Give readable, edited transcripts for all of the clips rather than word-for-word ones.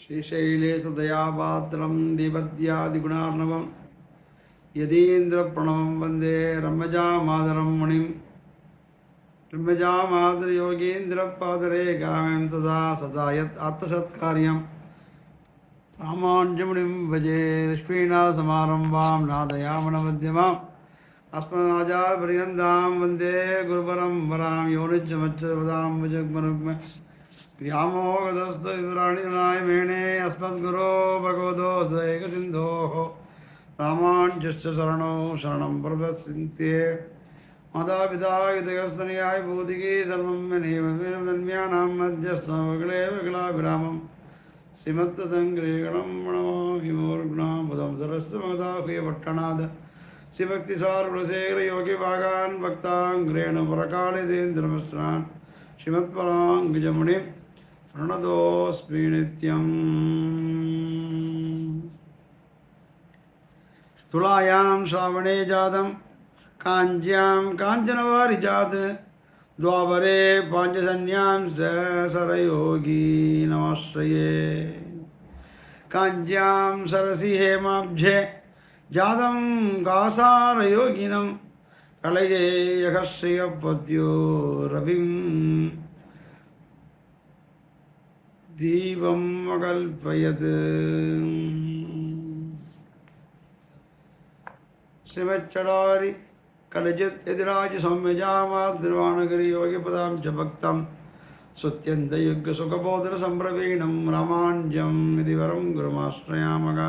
श्रीशैलेशदयापात्रं दीपद्यादिगुणार्णवं यतीन्द्रप्रणवं वन्दे रम्यजामादरं मुनिं रम्यजामादरयोगीन्द्रपादरेखां सदा सदा यत् आत्मसत्कार्यं रामानुजमुनिं भजे लक्ष्मीनाथसमारम्भां नादयामनमध्यमाम् अस्मदाचार्यपर्यन्तां वन्दे गुरुपरम्परां यो नित्यमच्युतपदां भजग्मरुग्म व्यामोहगतस्तराणिनाय मेणे अस्मद्गुरो भगवतो एकसिन्धोः रामानुजस्य शरणं प्रपद्ये मातापिता युतयस्तनयाय भूतिकी सर्वं मन्यानां मध्यस्थले विकलाभिरामं श्रीमत्तदङ्ग्रेगणं मनोहिमोर्गुणां सरस्वमदाहुयपट्टणाद श्रीभक्तिसारकुलशेखर योगिभागान् भक्ताङ्ग्रेण परकालिदेन्द्रमस्त्रान् श्रीमत्पराङ्गजमुनिं प्रणतोऽस्मि नित्यम्। तुलायां श्रावणे जातं काञ्ज्यां काञ्चनवारिजात द्वापरे पाञ्चजन्यां सरयोगी नमाश्रये काञ्ज्यां सरसि हेमाब्जे जातं कासारयोगिनं कलये यश्रियपद्यो रविं दीपम् अकल्पयत्। श्रीमच्चडारि कलजित् यदिराज सौम्यजामाद्रवाणगिरि योगिपदां च भक्तं सुत्यन्तयुग्गसुखबोधनसम्प्रवीणं रामानुजं यदि वरं गुरुमाश्रयामः।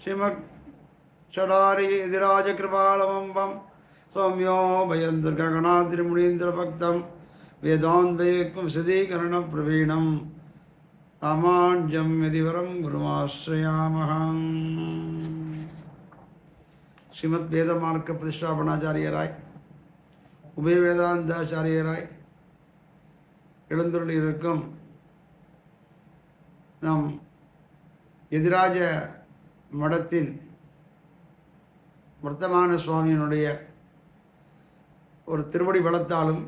श्रीमच्चडारि यदिराजकृपालवम्बं सौम्यो भयन्तर्गगणाद्रिमुनीन्द्रभक्तं वेदान्तयुग्मविशदीकरणप्रवीणं रामानुजं यदि वरं गुरुमाश्रयामः। श्रीमद् वेदमार्ग प्रतिष्ठापनाचार्यराय உபய வேதாந்தாச்சாரியராய் எழுந்துள்ளிருக்கும் நம் எதிராஜ மடத்தின் வர்த்தமான சுவாமியினுடைய ஒரு திருவடி பலத்தாலும்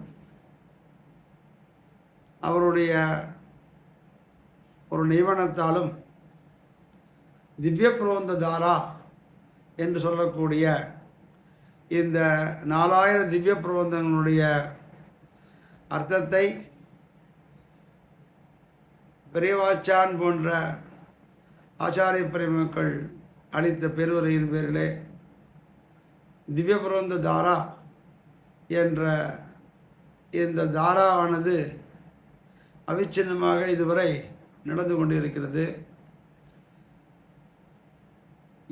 அவருடைய ஒரு நியமனத்தாலும் திவ்ய பிரபந்த தாரா என்று சொல்லக்கூடிய இந்த 4000 திவ்ய பிரபந்தங்களுடைய அர்த்தத்தை பெரியவாச்சான் போன்ற ஆச்சாரிய பிரேமக்கள் அளித்த பெருவரையின் பேரிலே திவ்ய பிரபந்த தாரா என்ற இந்த தாராவானது அவிச்சின்னமாக இதுவரை நடந்து கொண்டிருக்கிறது.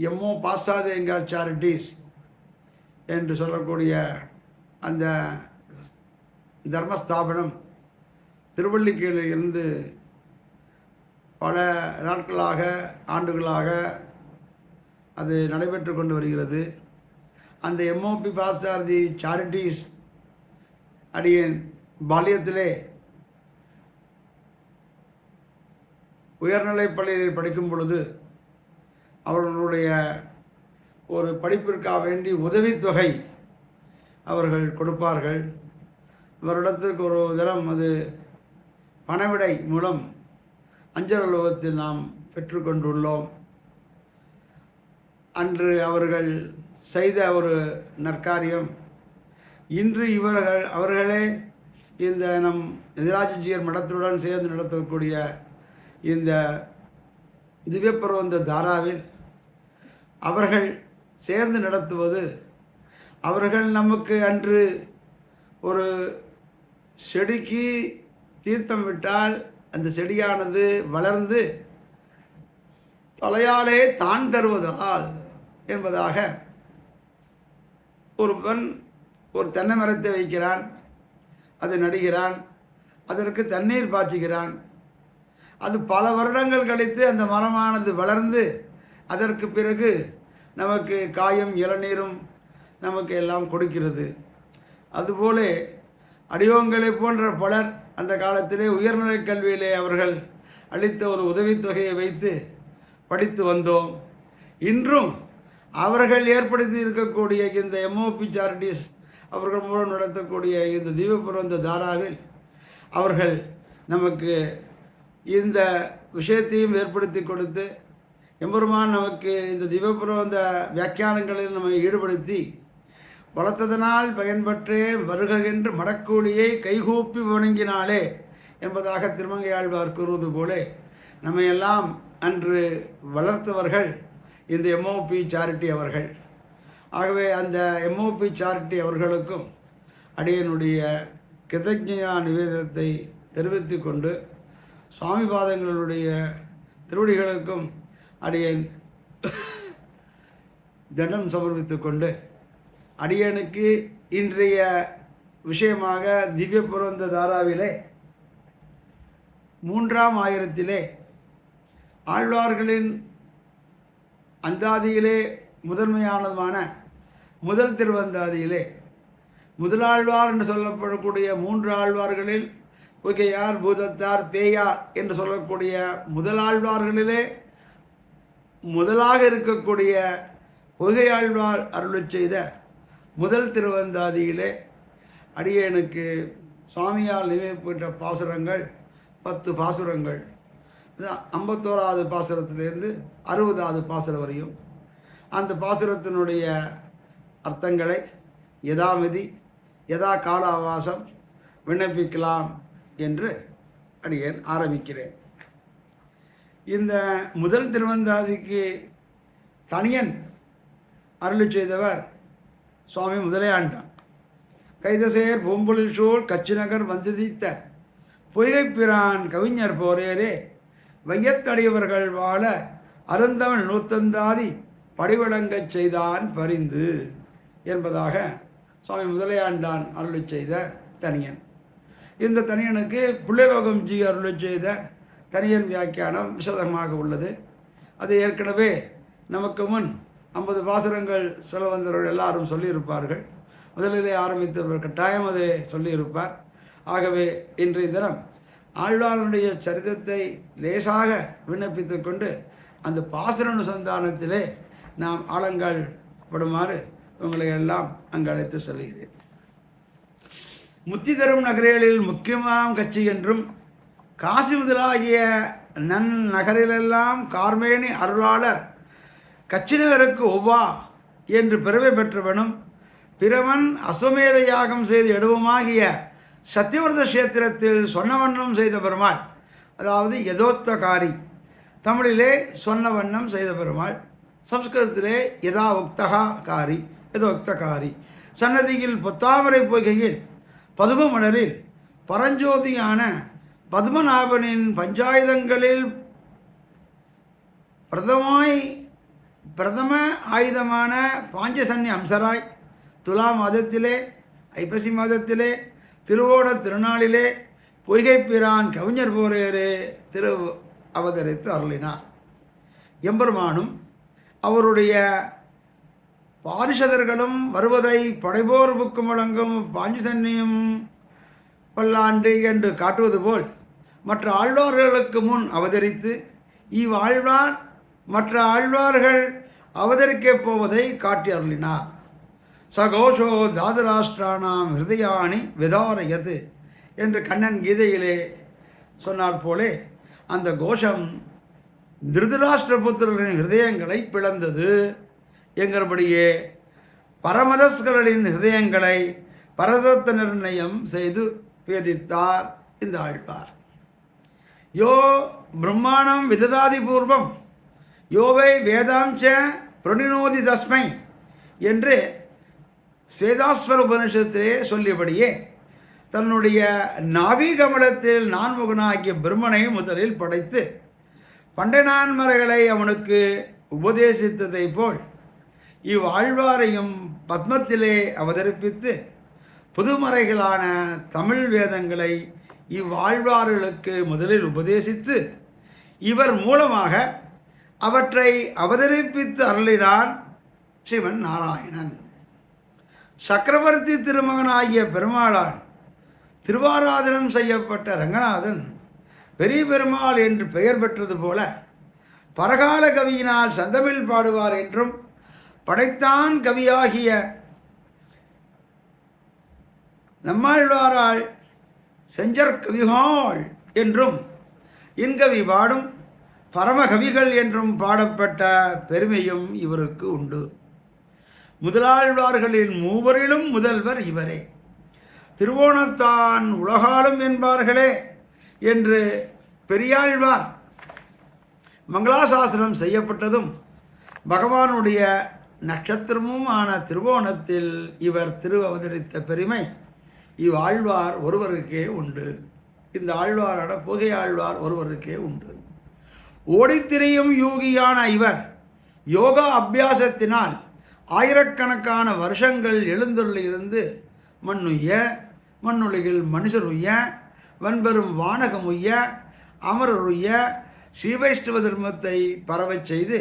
எம்மோ பாசாதேங்கார் சேரிட்டிஸ் என்று சொல்லக்கூடிய அந்த தர்மஸ்தாபனம் திருவள்ளிக்கேணியில் இருந்து பல நாட்களாக ஆண்டுகளாக அது நடைபெற்று கொண்டு வருகிறது. அந்த எம்ஓபி பாசாரதி சேரிட்டிஸ் அடியேன் பால்யத்திலே உயர்நிலைப் பள்ளியில் படிக்கும் பொழுது அவர்களுடைய ஒரு படிப்பிற்காக வேண்டி உதவித்தொகை அவர்கள் கொடுப்பார்கள். வருடத்திற்கு ஒரு தினம் அது பணவிடை மூலம் அஞ்சல் அலுவலகத்தில் நாம் பெற்றுக்கொண்டுள்ளோம். அன்று அவர்கள் செய்த ஒரு நற்காரியம் இன்று அவர்களே இந்த நம் எதிராஜியர் மடத்துடன் சேர்ந்து நடத்தக்கூடிய இந்த திவ்ய பிரபந்த தாராவில் அவர்கள் சேர்ந்து நடத்துவது, அவர்கள் நமக்கு அன்று ஒரு செடிக்கு தீர்த்தம் விட்டால் அந்த செடியானது வளர்ந்து தலையாலே தான் தருவதால் என்பதாக ஒருவன் ஒரு தென்னை மரத்தை வைக்கிறான், அது நடுகிறான், அதற்கு தண்ணீர் பாய்ச்சுகிறான். அது பல வருடங்கள் கழித்து அந்த மரமானது வளர்ந்து அதற்கு பிறகு நமக்கு காயும் இளநீரும் நமக்கு எல்லாம் கொடுக்கிறது. அதுபோல அடியோங்களை போன்ற பலர் அந்த காலத்திலே உயர்நிலை கல்வியிலே அவர்கள் அளித்த ஒரு உதவித்தொகையை வைத்து படித்து வந்தோம். இன்றும் அவர்கள் ஏற்படுத்தி இருக்கக்கூடிய இந்த எம்ஓபி சேரிட்டிஸ் அவர்கள் மூலம் நடத்தக்கூடிய இந்த தீப பிரபந்த தாராவில் அவர்கள் நமக்கு இந்த விஷயத்தையும் ஏற்படுத்தி கொடுத்து எம்பெருமான் நமக்கு இந்த திவபுரோந்த வியாக்கியானங்களில் நம்மை ஈடுபடுத்தி வளர்த்ததனால் பயன்பற்றே வருகின்ற மடக்கூலியை கைகூப்பி வணங்கினாலே என்பதாக திருமங்கையாழ்வார் கூறுவது போல நம்மையெல்லாம் அன்று வளர்த்தவர்கள் இந்த எம்ஓபி சாரிட்டி அவர்கள். ஆகவே அந்த எம்ஓபி சாரிட்டி அவர்களுக்கும் அடியனுடைய கிருதஜ்ஞா நிவேதனத்தை தெரிவித்து கொண்டு சுவாமி பாதங்களுடைய திருவடிகளுக்கும் அடியன் தண்டம் சமர்ப்பித்து கொண்டு அடியனுக்கு இன்றைய விஷயமாக திவ்ய புரந்த தாராவிலே 3ஆம் ஆயிரத்திலே ஆழ்வார்களின் அந்தாதியிலே முதன்மையானதுமான முதல் திருவந்தாதியிலே முதலாழ்வார் என்று சொல்லப்படக்கூடிய 3 ஆழ்வார்களில் பொய்கையார், பூதத்தார், பேயார் என்று சொல்லக்கூடிய முதலாழ்வார்களிலே முதலாக இருக்கக்கூடிய பொய்கையாழ்வார் அருளச் செய்த முதல் திருவந்தாதியிலே அடியேனுக்கு சுவாமியால் நினைவுபெற்ற பாசுரங்கள் 10 பாசுரங்கள், 51வது பாசுரத்திலிருந்து 60வது பாசுரம் வரையும் அந்த பாசுரத்தினுடைய அர்த்தங்களை யதாமதி யதா கால அவகாசம் விண்ணப்பிக்கலாம் என்று அடியேன் ஆரம்பிக்கிறேன். இந்த முதல் திருவந்தாதிக்கு தனியன் அருளி செய்தவர் சுவாமி முதலையாண்டான். கைதசேர் பூம்பொழில் சூழ் கச்சிநகர் வந்துதித்த பொய்கைப்பிரான் கவிஞர் போரேரே வையத்தடியவர்கள் வாழ அருந்தவன் நூத்தந்தாதி படிவிளங்கச் செய்தான் பரிந்து என்பதாக சுவாமி முதலையாண்டான் அருளி செய்த தனியன். இந்த தனியனுக்கு புள்ளிலோகம் ஜி அருளி செய்த தனியன் வியாக்கியானம் விசதமாக உள்ளது. அது ஏற்கனவே நமக்கு முன் 50 பாசுரங்கள் சொல்ல வந்தவர்கள் எல்லாரும் சொல்லியிருப்பார்கள். முதலிலே ஆரம்பித்தவர் கட்டாயம் அதை சொல்லியிருப்பார். ஆகவே இன்றைய தினம் ஆழ்வாருடைய சரிதத்தை லேசாக விண்ணப்பித்து கொண்டு அந்த பாசுர அனுசந்தானத்திலே நாம் ஆழங்கள் படுமாறு உங்களை எல்லாம் அங்கு அழைத்து செல்கிறேன். முத்தி தரும் நகரங்களில் முக்கியமாம் கட்சி என்றும் காசி முதலாகிய நகரிலெல்லாம் கார்மேனி அருளாளர் கச்சினவருக்கு ஒவ்வா என்று பிறவை பெற்றவனும் பிறவன் அஸ்வமேத யாகம் செய்து எடுவமாகிய சத்தியவர்த கஷேத்திரத்தில் சொன்ன வண்ணம் செய்த பெருமாள், அதாவது யதோக்தகாரி, தமிழிலே சொன்ன வண்ணம் செய்த பெருமாள், சம்ஸ்கிருதத்திலே யதா உக்தகாரி யதோக்தகாரி, சன்னதியில் பொத்தாமரை பொய்கையில் பதும மலரில் பரஞ்சோதியான பத்மநாபனின் பஞ்சாயுதங்களில் பிரதம ஆயுதமான பாஞ்சசன்ய அம்சராய் துலா மாதத்திலே ஐப்பசி மாதத்திலே திருவோண திருநாளிலே பொய்கைப்பிரான் கவிஞர் போரேரே திரு அவதரித்து அருளினார். எம்பெருமானும் அவருடைய பாரிஷதர்களும் வருவதை படைபோர்வுக்கு வழங்கும் பாஞ்சசன்யம் பல்லாண்டு என்று காட்டுவது போல் மற்ற ஆழ்வார்களுக்கு முன் அவதரித்து இவ்வாழ்வார் மற்ற ஆழ்வார்கள் அவதரிக்கப் போவதை காட்டி அருளினார். சகோஷோ தாதராஷ்டிரானாம் ஹிருதயானி விதாரயது என்று கண்ணன் கீதையிலே சொன்னார் போலே அந்த கோஷம் திருதராஷ்டிரபுத்திரர்களின் ஹிருதயங்களை பிளந்தது என்கிறபடியே பரமதஸ்கர்களின் ஹிருதயங்களை பரதத்த நிர்ணயம் செய்து பேதித்தார் இந்த ஆழ்வார். யோ பிரம்மாணம் விததாதி பூர்வம் யோவை வேதாம்ச பிரணினோதி தஸ்மை என்று ஸ்வேதாஸ்வர உபனிஷத்திலே சொல்லியபடியே தன்னுடைய நாபிகமலத்தில் நான்முகனாகிய பிரம்மனை முதலில் படைத்து பண்டநான்மறைகளை அவனுக்கு உபதேசித்ததை போல் இவ்வாழ்வாரையும் பத்மத்திலே அவதரிப்பித்து புதுமறைகளான தமிழ் வேதங்களை இவ்வாழ்வார்களுக்கு முதலில் உபதேசித்து இவர் மூலமாக அவற்றை அவதரிப்பித்து அருளினான் சிவன் நாராயணன். சக்கரவர்த்தி திருமகனாகிய பெருமாளால் திருவாராதனம் செய்யப்பட்ட ரங்கநாதன் பெரிய பெருமாள் என்று பெயர் பெற்றது போல பரகால கவியினால் சந்தமிழ் பாடுவார் என்றும் படைத்தான் கவியாகிய நம்மாழ்வாரால் செஞ்சற் கவிகாள் என்றும் இன்கவி பாடும் பரமகவிகள் என்றும் பாடப்பட்ட பெருமையும் இவருக்கு உண்டு. முதலாழ்வார்களின் மூவரிலும் முதல்வர் இவரே. திருவோணத்தான் உலகாலும் என்பார்களே என்று பெரியாழ்வார் மங்களாசாசனம் செய்யப்பட்டதும் பகவானுடைய நட்சத்திரமும் ஆன திருவோணத்தில் இவர் அவதரித்த பெருமை இவ்வாழ்வார் ஒருவருக்கே உண்டு. இந்த ஆழ்வாரான புகை ஆழ்வார் ஒருவருக்கே உண்டு. ஓடித்திரியும் யோகியான இவர் யோகா அபியாசத்தினால் ஆயிரக்கணக்கான வருஷங்கள் எழுந்துள்ளிருந்து மண்ணுய்ய, மண்ணுலகில் மனுஷருய்ய, வன்பெரும் வானகமுய்ய, அமரருய்ய ஸ்ரீவைஷ்ணவ தர்மத்தை பரவச் செய்து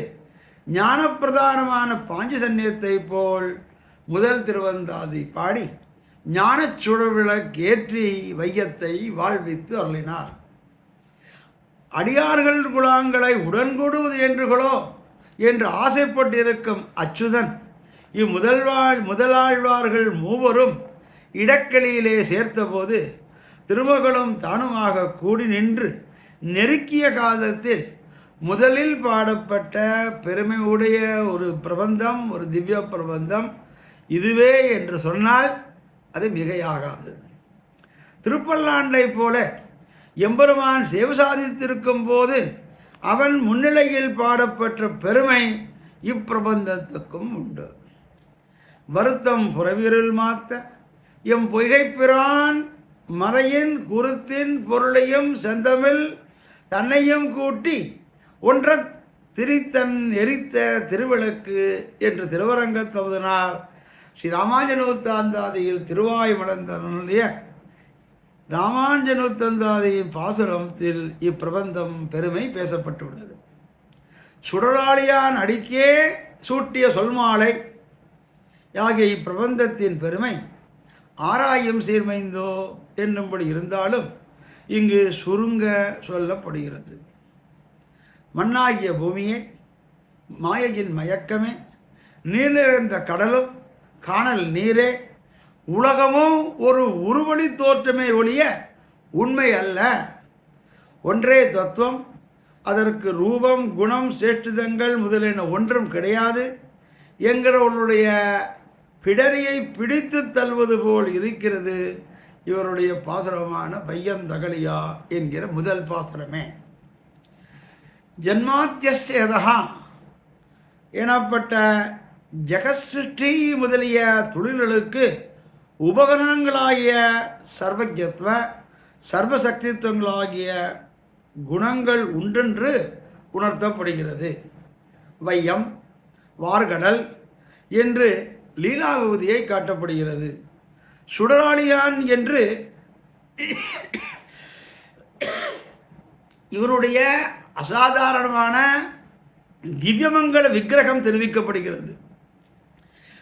ஞானப்பிரதானமான பாஞ்சசன்யத்தை போல் முதல் திருவந்தாதி பாடி ஞானச் சுடர்விளக்கேற்றி வையத்தை வாழ்வித்து அருளினார். அடியார்கள் குலாங்களை உடன்கொடுவது என்றுகளோ என்று ஆசைப்பட்டிருக்கும் அச்சுதன் முதலாழ்வார்கள் மூவரும் இடக்களியிலே சேர்த்தபோது திருமகளும் தானுமாக கூடி நின்று நெருக்கிய காலத்தில் முதலில் பாடப்பட்ட பெருமையுடைய ஒரு பிரபந்தம், ஒரு திவ்ய பிரபந்தம் இதுவே என்று சொன்னால் அது மிகையாகாது. திருப்பல்லாண்டை போல எம்பெருமான் சேவை சாதித்திருக்கும் போது அவன் முன்னிலையில் பாடப்பட்ட பெருமை இப்பிரபந்தத்துக்கும் உண்டு. வருத்தம் புறவியருள் மாத்த எம் பொய்கைப்பிரான் மறையின் குருத்தின் பொருளையும் செந்தமிழ் தன்னையும் கூட்டி ஒன்ற திரித்தன் எரித்த திருவிளக்கு என்று திருவரங்கத்தவதனார் ஸ்ரீ ராமாஞ்சநூத்தாந்தாதியில் திருவாய் மலர்ந்தனுடைய ராமாஞ்சநூத்தந்தாதியின் பாசுரத்தில் இப்பிரபந்தம் பெருமை பேசப்பட்டுள்ளது. சுடராளியான் அடிக்கே சூட்டிய சொல்மாலை ஆகிய இப்பிரபந்தத்தின் பெருமை ஆராயும் சீர்மைந்தோ என்னும்படி இருந்தாலும் இங்கு சுருங்க சொல்லப்படுகிறது. மண்ணாகிய பூமியே, மாயையின் மயக்கமே, நீர் நிறைந்த கடலும் காணல் நீரே, உலகமும் ஒரு உருவழி தோற்றமே ஒழிய உண்மை அல்ல. ஒன்றே தத்துவம், அதற்கு ரூபம், குணம், சேஷ்டிதங்கள் முதலின ஒன்றும் கிடையாது என்கிறவர்களுடைய பிடரியை பிடித்து தள்ளுவது போல் இருக்கிறது இவருடைய பாசுரமான பையந்தகலியா என்கிற முதல் பாசுரமே. ஜன்மாத்தியதா எனப்பட்ட ஜெகசிருஷ்டி முதலிய தொழில்களுக்கு உபகரணங்களாகிய சர்வஜத்வ சர்வசக்தித்துவங்களாகிய குணங்கள் உண்டென்று உணர்த்தப்படுகிறது. வையம், வார்கடல் என்று லீலா விபூதியை காட்டப்படுகிறது. சுடராளியான் என்று இவருடைய அசாதாரணமான திவ்யமங்கல விக்கிரகம் தெரிவிக்கப்படுகிறது.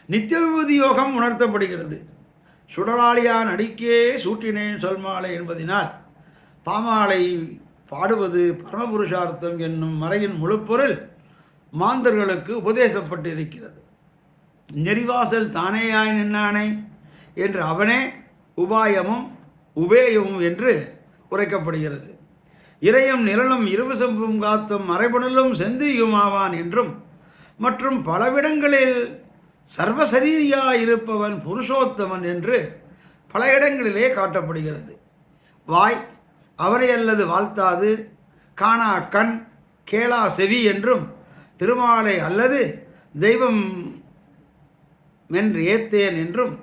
நித்திய விபூதி யோகம் உணர்த்தப்படுகிறது. சுடராளியான் அடிக்கே சூட்டினேன் சொல்மாலை என்பதினால் பாமாலை பாடுவது பரமபுருஷார்த்தம் என்னும் மறையின் முழுப்பொருள் மாந்தர்களுக்கு உபதேசப்பட்டிருக்கிறது. நெறிவாசல் தானேயாய் நின்னானே என்று அவனே உபாயமும் உபேயமும் என்று உரைக்கப்படுகிறது. இறையும் நிழலும் இருவசம்பும் காத்தும் மறைபடலும் செந்தியுமாவான் என்றும் மற்றும் பலவிடங்களில் சர்வசரீரியாயிருப்பவன் புருஷோத்தமன் என்று பல இடங்களிலே காட்டப்படுகிறது. வாய் அவரை அல்லது வாழ்த்தாது, காணா கண், கேளா செவி என்றும் திருமாலை அல்லது தெய்வம் மென்று ஏத்தேன் என்றும்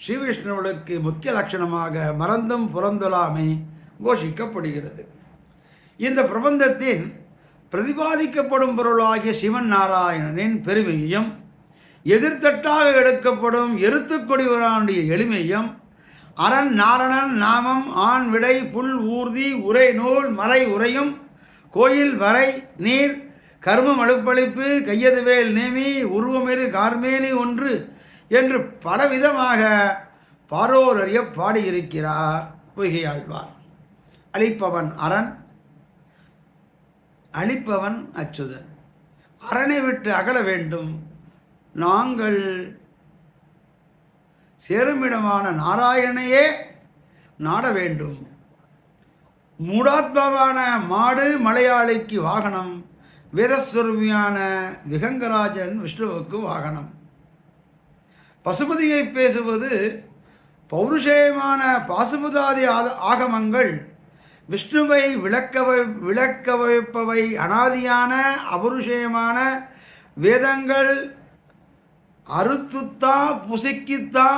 ஸ்ரீவிஷ்ணுவுக்கு முக்கிய லட்சணமாக மறந்தும் புறந்தொலாமை கோஷிக்கப்படுகிறது. இந்த பிரபந்தத்தின் பிரதிபாதிக்கப்படும் பொருளாகிய சிவன் நாராயணனின் பெருமையையும் எதிர்த்தட்டாக எடுக்கப்படும் எருத்துக்கொடிவரானுடைய எளிமையும் அரண் நாரணன் நாமம் ஆண் விடை புல் ஊர்தி உரை நூல் மறை உரையும் கோயில் வரை நீர் கர்மம் அழுப்பளிப்பு கையதுவேல் நேமி உருவமெரு கார்மேனி ஒன்று என்று பலவிதமாக பாரோர் அறிய பாடியிருக்கிறார் பொய்கையாழ்வார். அளிப்பவன் அரண், அளிப்பவன் அச்சுதன். அரணை விட்டு அகல வேண்டும், நாங்கள் சேருமிடமான நாராயணையே நாட வேண்டும். மூடாத்மாவான மாடு மலையாளிக்கு வாகனம், வேதஸ்வரூபியான விகங்கராஜன் விஷ்ணுவுக்கு வாகனம். பசுபதியை பேசுவது பௌருஷேயமான பாசுபதாதி ஆகமங்கள் விஷ்ணுவை விளக்க வைப்பவை. அனாதியான அபருஷேயமான வேதங்கள் அறுத்துத்தா புசிக்கித்தா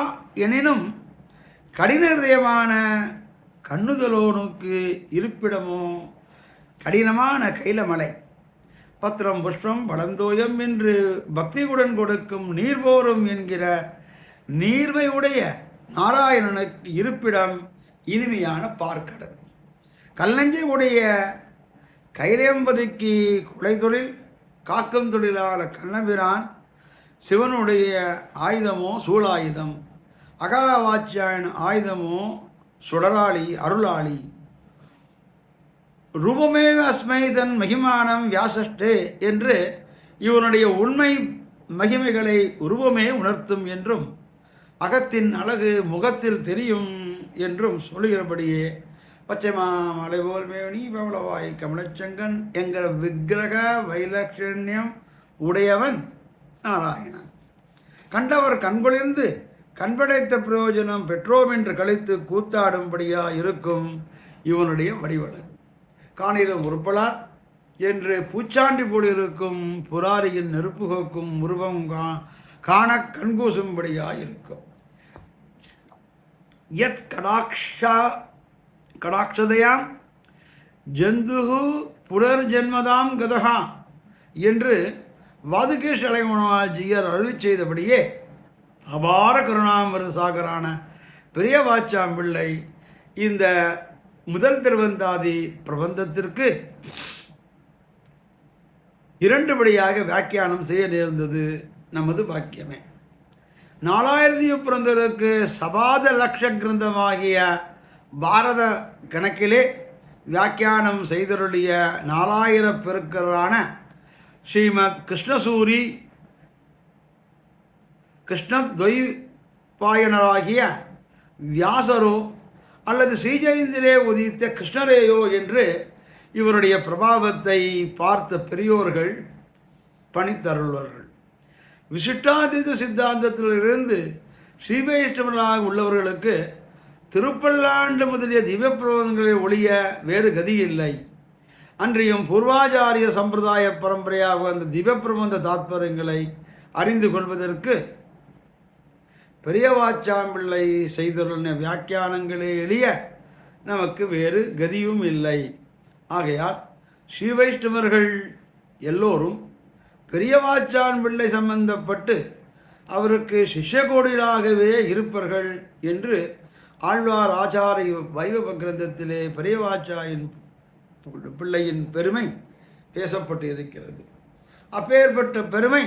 எனினும் கடின ஹிருதயமான கண்ணுதலோனுக்கு இருப்பிடமோ கடினமான கைலமலை. பத்திரம் புஷ்பம் பழந்தோயம் என்று பக்தியுடன் கொடுக்கும் நீர்போரும் என்கிற நீர்மையுடைய நாராயணனுக்கு இருப்பிடம் இனிமையான பார்க்கடல். கல்லஞ்சை உடைய கைலேம்பதிக்கு குலை தொழில் காக்கும் தொழிலாள கண்ணபிரான் சிவனுடைய ஆயுதமோ சூளாயுதம், அகாரவாச்சியாயன் ஆயுதமோ சுடராளி அருளாளி. ரூபமே அஸ்மை தன் மகிமானம் வியாசஷ்டே என்று இவனுடைய உண்மை மகிமைகளை உருவமே உணர்த்தும் என்றும் அகத்தின் அழகு முகத்தில் தெரியும் என்றும் சொல்லுகிறபடியே பச்சைமா மலை போல் மேனி பவளவாய் கமலச்சங்கன் என்கிற விக்கிரக வைலட்சண்யம் உடையவன் நாராயணன். கண்டவர் கண்கொளிர்ந்து கண்படைத்த பிரயோஜனம் பெற்றோம் என்று கழித்து கூத்தாடும்படியா இருக்கும் இவனுடைய வடிவழகு. காணிலும் உருப்பலார் என்று பூச்சாண்டி போல் இருக்கும் புராரியின் நெருப்புகோக்கும் உருவம் காண கண்கூசும்படியா இருக்கும். யத் கடாட்சதையாம் ஜந்துகு புனர்ஜென்மதாம் கதகா என்று வாதுகேஷ் அலைமணாஜியர் அருளி செய்தபடியே அபார கருணாமிருத சாகரான பெரியவாச்சாம்பிள்ளை இந்த முதல் திருவந்தாதி பிரபந்தத்திற்கு இரண்டுபடியாக வியாக்கியானம் செய்ய நேர்ந்தது நமது வாக்கியமே. 4000 பிறந்தவருக்கு சபாத லட்ச கிரந்தமாகிய பாரத கணக்கிலே வியாக்கியானம் செய்தருடைய 4000 பெருக்கரான ஸ்ரீமத் கிருஷ்ணசூரி கிருஷ்ணத்வைபாயனராகிய வியாசரோ அல்லது ஸ்ரீஜெயந்திலே உதித்த கிருஷ்ணரேயோ என்று இவருடைய பிரபாவத்தை பார்த்த பெரியோர்கள் பணித்தருள்வார்கள். விசிஷ்டாதித சித்தாந்தத்திலிருந்து ஸ்ரீவைஷ்ணவர்களாக உள்ளவர்களுக்கு திருப்பல்லாண்டு முதலிய திவ்ய பிரபந்தங்களை ஒழிய வேறு கதி இல்லை. அன்றியும் பூர்வாச்சாரிய சம்பிரதாய பரம்பரையாக வந்த திவ்ய பிரபந்த தாத்பரியங்களை அறிந்து கொள்வதற்கு பெரியவாச்சாம்பிள்ளை செய்துள்ள வியாக்கியானங்களே எளிய நமக்கு வேறு கதியும் இல்லை. ஆகையால் ஸ்ரீ வைஷ்ணவர்கள் எல்லோரும் பெரியவாச்சாம்பிள்ளை சம்பந்தப்பட்டு அவருக்கு சிஷ்யகோடிகளாகவே இருப்பார்கள் என்று ஆழ்வார் ஆச்சாரிய வைபவ கிரந்தத்திலே பெரியவாச்சாரின் பிள்ளையின் பெருமை பேசப்பட்டு இருக்கிறது. அப்பேற்பட்ட பெருமை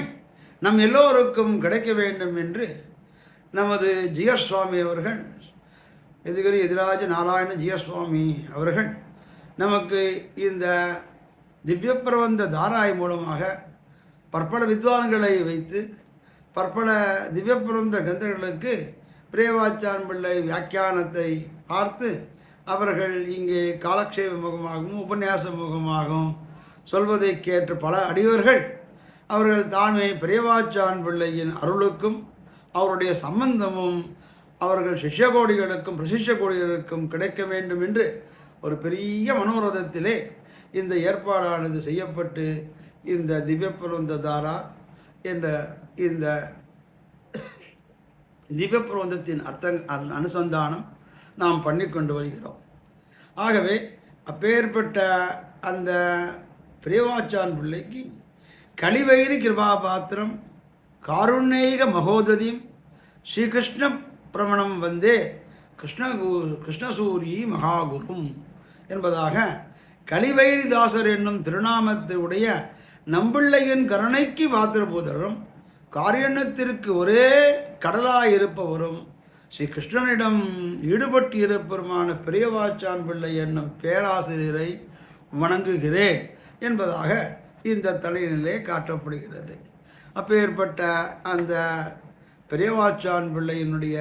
நம் எல்லோருக்கும் கிடைக்க வேண்டும் என்று நமது ஜிஎஸ் சுவாமி அவர்கள், எதிரி எதிராஜ நாராயண ஜிஎஸ் சுவாமி அவர்கள் நமக்கு இந்த திவ்ய பிரபந்த தாராய் மூலமாக பற்பல வித்வான்களை வைத்து பற்பல திவ்ய பிரபந்த கிரந்தங்களுக்கு பெரியவாச்சாம்பிள்ளை வியாக்கியானத்தை பார்த்து அவர்கள் இங்கே காலக்ஷேப முகமாகவும் உபன்யாச முகமாகவும் சொல்வதை கேட்டு பல அடியவர்கள் அவர்கள் தாமே பெரியவாச்சாம்பிள்ளையின் அருளுக்கும் அவருடைய சம்பந்தமும் அவர்கள் சிஷ்யகோடிகளுக்கும் பிரசிஷ்ய கோடிகளுக்கும் கிடைக்க வேண்டும் என்று ஒரு பெரிய மனோரதத்திலே இந்த ஏற்பாடானது செய்யப்பட்டு இந்த திவ்ய பிரபந்த தாரா என்ற இந்த திவ்ய பிரபந்தத்தின் அனுசந்தானம் நாம் பண்ணிக்கொண்டு வருகிறோம். ஆகவே அப்பேற்பட்ட அந்த பெரியவாச்சான் பிள்ளைக்கு கலிவைரி கிருபாபாத்திரம் காருண்யக மகோததியும் ஸ்ரீகிருஷ்ண பிரமணம் வந்தே கிருஷ்ணசூரி மகாகுரும் என்பதாக கலிவைரிதாசர் என்னும் திருநாமத்தை உடைய நம்பிள்ளையின் கருணைக்கு பாத்திரபூதரும் காரியணத்திற்கு ஒரே கடலாயிருப்பவரும் ஸ்ரீ கிருஷ்ணனிடம் ஈடுபட்டு இருப்பருமான பெரியவாச்சான் பிள்ளை என்னும் பேராசிரியரை வணங்குகிறேன் என்பதாக இந்த தலையிலே காட்டப்படுகிறது. அப்பேற்பட்ட அந்த பெரியவாச்சான் பிள்ளையினுடைய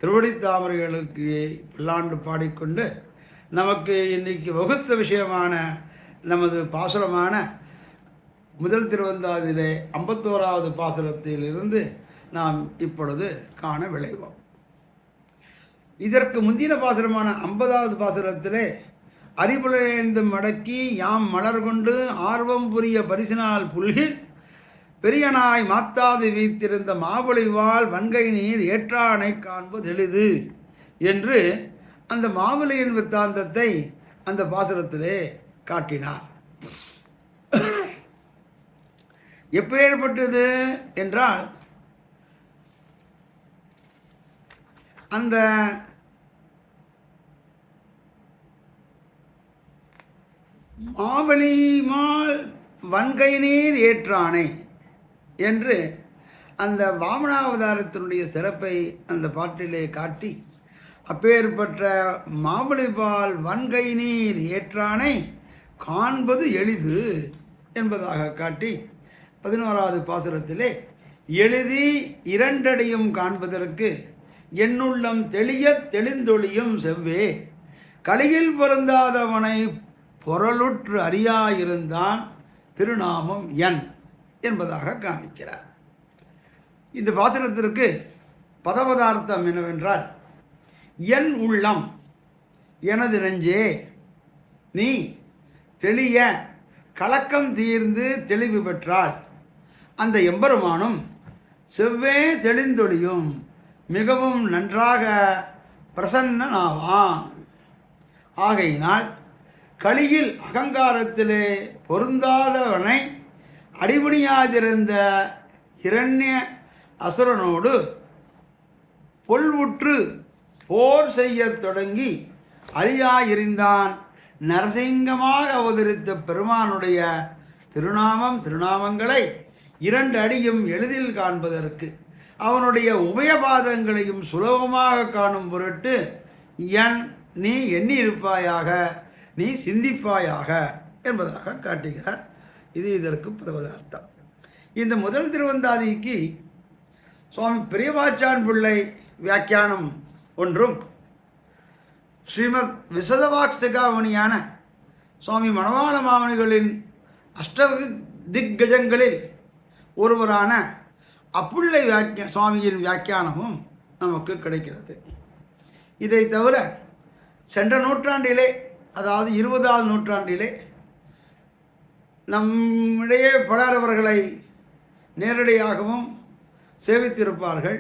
திருவடி தாமரைகளுக்கு பல்லாண்டு பாடிக்கொண்டு நமக்கு இன்னைக்கு வகுத்த விஷயமான நமது பாசுரமான முதல் திருவந்தாதிலே 51வது பாசுரத்திலிருந்து நாம் இப்பொழுது காண விளைவோம். இதற்கு முந்தின பாசுரமான 50வது பாசுரத்திலே அறிவுரைந்து மடக்கி யாம் மலர் கொண்டு ஆர்வம் புரிய பரிசினால் புல்கில் பெரியனாய் மாத்தாது வீத்திருந்த மாவலிவாள் வன்கை நீர் ஏற்றானை காண்பது எளிது என்று அந்த மாவலியின் விற்த்தாந்தத்தை அந்த பாசுரத்திலே காட்டினார். எப்பேற்பட்டது என்றால், அந்த மாவலிமால் வன்கை நீர் ஏற்றானை என்று அந்த வாமனாவதாரத்தினுடைய சிறப்பை அந்த பாட்டிலே காட்டி, அப்பேற்பட்ட மாவலிபால் வன்கை நீர் ஏற்றானை காண்பது எளிது என்பதாக காட்டி 11வது பாசுரத்திலே எழுதி இரண்டடியும் காண்பதற்கு என்னுள்ளம் தெளிய தெளிந்தொழியும் செவ்வே கலியில் பொருந்தாதவனை பொருளுற்று அறியாயிருந்தான் திருநாமம் என் என்பதாக காமிக்கிறார். இந்த பாசுரத்திற்கு பதபதார்த்தம் என்னவென்றால், என் உள்ளம், எனது நெஞ்சே, நீ தெளிய கலக்கம் தீர்ந்து தெளிவு பெற்றால் அந்த எம்பெருமானும் செவ்வே தெளிந்தொழியும் மிகவும் நன்றாக பிரசன்னனாவான். ஆகையினால் கலியில் அகங்காரத்திலே பொருந்தாதவனை அடிபணியாதிருந்த ஹிரண்ய அசுரனோடு பொல்வுற்று போர் செய்யத் தொடங்கி அழியாயிருந்தான் நரசிங்கமாக அவதரித்த பெருமானுடைய திருநாமங்களை 2 அடியும் எளிதில் காண்பதற்கு அவனுடைய உபயபாதங்களையும் சுலபமாக காணும் பொருட்டு நீ எண்ணி இருப்பாயாக, நீ சிந்திப்பாயாக என்பதாக காட்டுகிறார். இது இதற்கு பதபதார்த்தம். இந்த முதல் திருவந்தாதிக்கு சுவாமி பெரியவாச்சான் பிள்ளை வியாக்கியானம் ஒன்றும், ஸ்ரீமத் விசதவாக்சிகாமணியான சுவாமி மணவாள மாமணிகளின் அஷ்டதிக்கஜங்களில் ஒருவரான அப்புள்ளை சுவாமியின் வியாக்கியானமும் நமக்கு கிடைக்கிறது. இதை தவிர சென்ற நூற்றாண்டிலே, அதாவது 20வது நூற்றாண்டிலே நம்மிடையே பலர் அவர்களை நேரடியாகவும் சேவித்திருப்பார்கள்.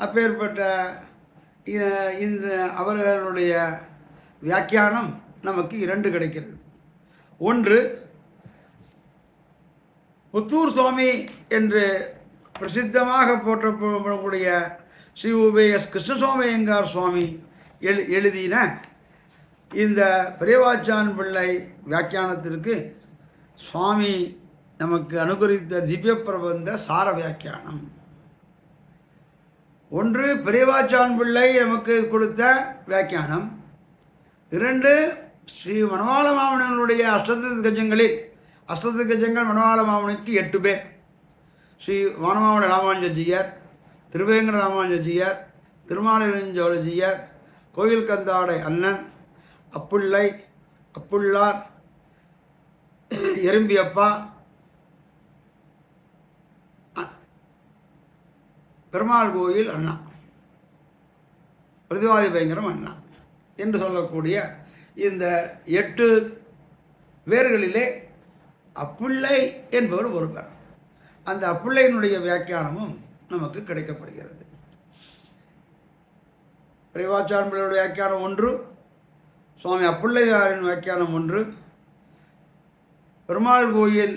அப்பேற்பட்ட இந்த அவர்களுடைய வியாக்கியானம் நமக்கு 2 கிடைக்கிறது. ஒன்று, புத்தூர் சுவாமி என்று பிரசித்தமாக போற்றப்படக்கூடிய ஸ்ரீ உபேஎஸ் கிருஷ்ணசுவாமி ஐயங்கார் சுவாமி எழுதின இந்த பெரியவாச்சான் பிள்ளை வியாக்கியானத்திற்கு சுவாமி நமக்கு அனுகரித்த திவ்ய பிரபந்த சார வியாக்கியானம். ஒன்று, பெரியவாச்சான் பிள்ளை நமக்கு கொடுத்த வியாக்கியானம். 2, ஸ்ரீ மணவாள மாமனிகளுடைய அஷ்டதிக்கஜங்கள் மணவாள மாமனிக்கு 8 பேர். ஸ்ரீ வானமாவள ராமானுஜஜியர், திருவேங்கட ராமானுஜஜியர், திருமாலிருஞ்சோழஜியர், கோயில் கந்தாடை அண்ணன், அப்புள்ளை, அப்புள்ளார், எறும்பியப்பா, பெருமாள் கோயில் அண்ணா, பிரதிவாதி பயங்கரம் அண்ணா என்று சொல்லக்கூடிய இந்த 8 பேர்களிலே அப்புள்ளை என்பவர் ஒருவர். அந்த அப்புள்ளையினுடைய வியாக்கியானமும் நமக்கு கிடைக்கப்படுகிறது. பெரியவாச்சான் பிள்ளையுடைய வியாக்கியானம் 1, சுவாமி அப்புள்ளையாரின் வியாக்கியானம் 1, பெருமாள் கோயில்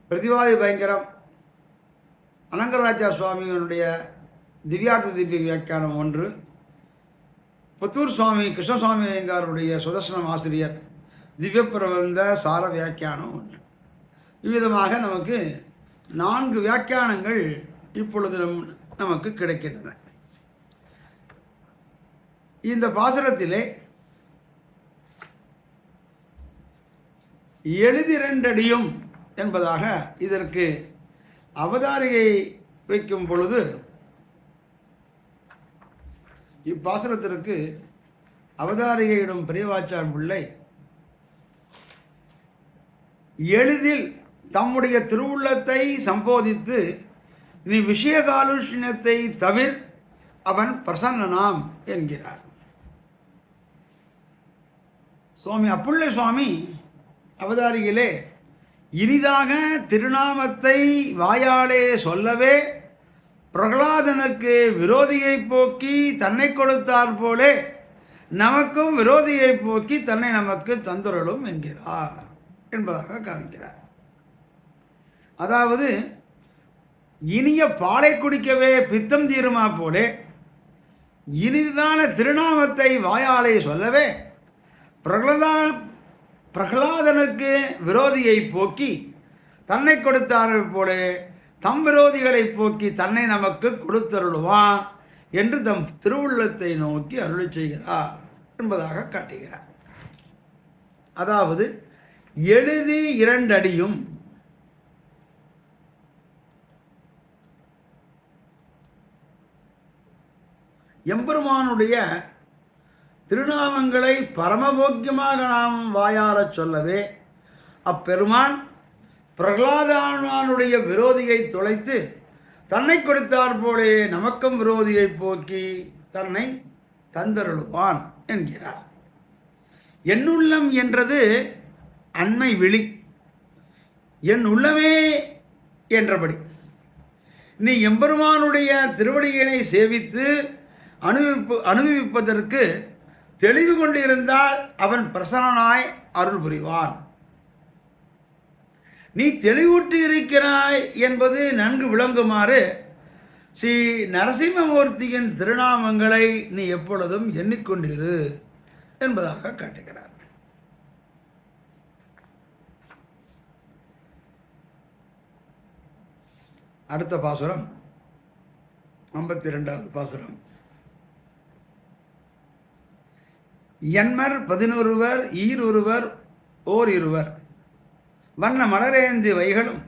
பிரதிவாதி பயங்கரம் அனங்கராஜா சுவாமியினுடைய திவ்யார்த்த திவ்ய வியாக்கியானம் 1, புத்தூர் சுவாமி கிருஷ்ணசுவாமி ஐயங்காருடைய சுதர்சனம் ஆசிரியர் திவ்ய பிரபந்த சார வியாக்கியானம் 1. இவ்விதமாக நமக்கு 4 வியாக்கியானங்கள் இப்பொழுது நமக்கு கிடைக்கின்றன. இந்த பாசுரத்திலே எழுதிரண்டடியும் என்பதாக இதற்கு அவதாரிகை வைக்கும் பொழுது இப்பாசுரத்திற்கு அவதாரிகையிடும் பெரியவாச்சான் பிள்ளை எளிதில் தம்முடைய திருவுள்ளத்தை சம்போதித்து, நீ விஷய காலுஷ்யத்தை தவிர அவன் பிரசன்னனாம் என்கிறார். சுவாமி அப்புள்ளை சுவாமி அவதாரிகளே இனிதாக திருநாமத்தை வாயாலே சொல்லவே பிரகலாதனுக்கு விரோதியை போக்கி தன்னை கொடுத்தார் போலே நமக்கும் விரோதியை போக்கி தன்னை நமக்கு தந்துரலும் என்கிறார் என்பதாக காமிக்கிறார். அதாவது இனிய பாலை குடிக்கவே பித்தம் தீருமா போலே இனிதான திருநாமத்தை வாயாலே சொல்லவே பிரகலாதனுக்கு விரோதியை போக்கி தன்னை கொடுத்தார்கள் போல தம் விரோதிகளை போக்கி தன்னை நமக்கு கொடுத்தருளுவான் என்று தம் திருவுள்ளத்தை நோக்கி அருளி செய்கிறார் என்பதாக காட்டுகிறார். அதாவது எழுதி 2 அடியும் எம்பெருமானுடைய திருநாமங்களை பரமபோக்கியமாக நாம் வாயாரச் சொல்லவே அப்பெருமான் பிரகலாதானுடைய விரோதியை தொலைத்து தன்னை கொடுத்தார் போலே நமக்கும் விரோதியை போக்கி தன்னை தந்தருளுவான் என்கிறார். என்னுள்ளம் என்றது அண்மை விழி, என் உள்ளமே என்றபடி நீ எம்பெருமானுடைய திருவடியினை சேவித்து அனுபவிப்பதற்கு தெளிவு கொண்டிருந்தால் அவன் பிரசன்னனாய் அருள் புரிவான். நீ தெளிவுற்று இருக்கிறாய் என்பது நன்கு விளங்குமாறு ஸ்ரீ நரசிம்மமூர்த்தியின் திருநாமங்களை நீ எப்பொழுதும் எண்ணிக்கொண்டிரு என்பதாக காட்டுகிறார். அடுத்த பாசுரம் 52வது பாசுரம். என்மர் 11 ஈரொருவர் ஓர் இருவர் வண்ண மலரேந்தி வைகளும்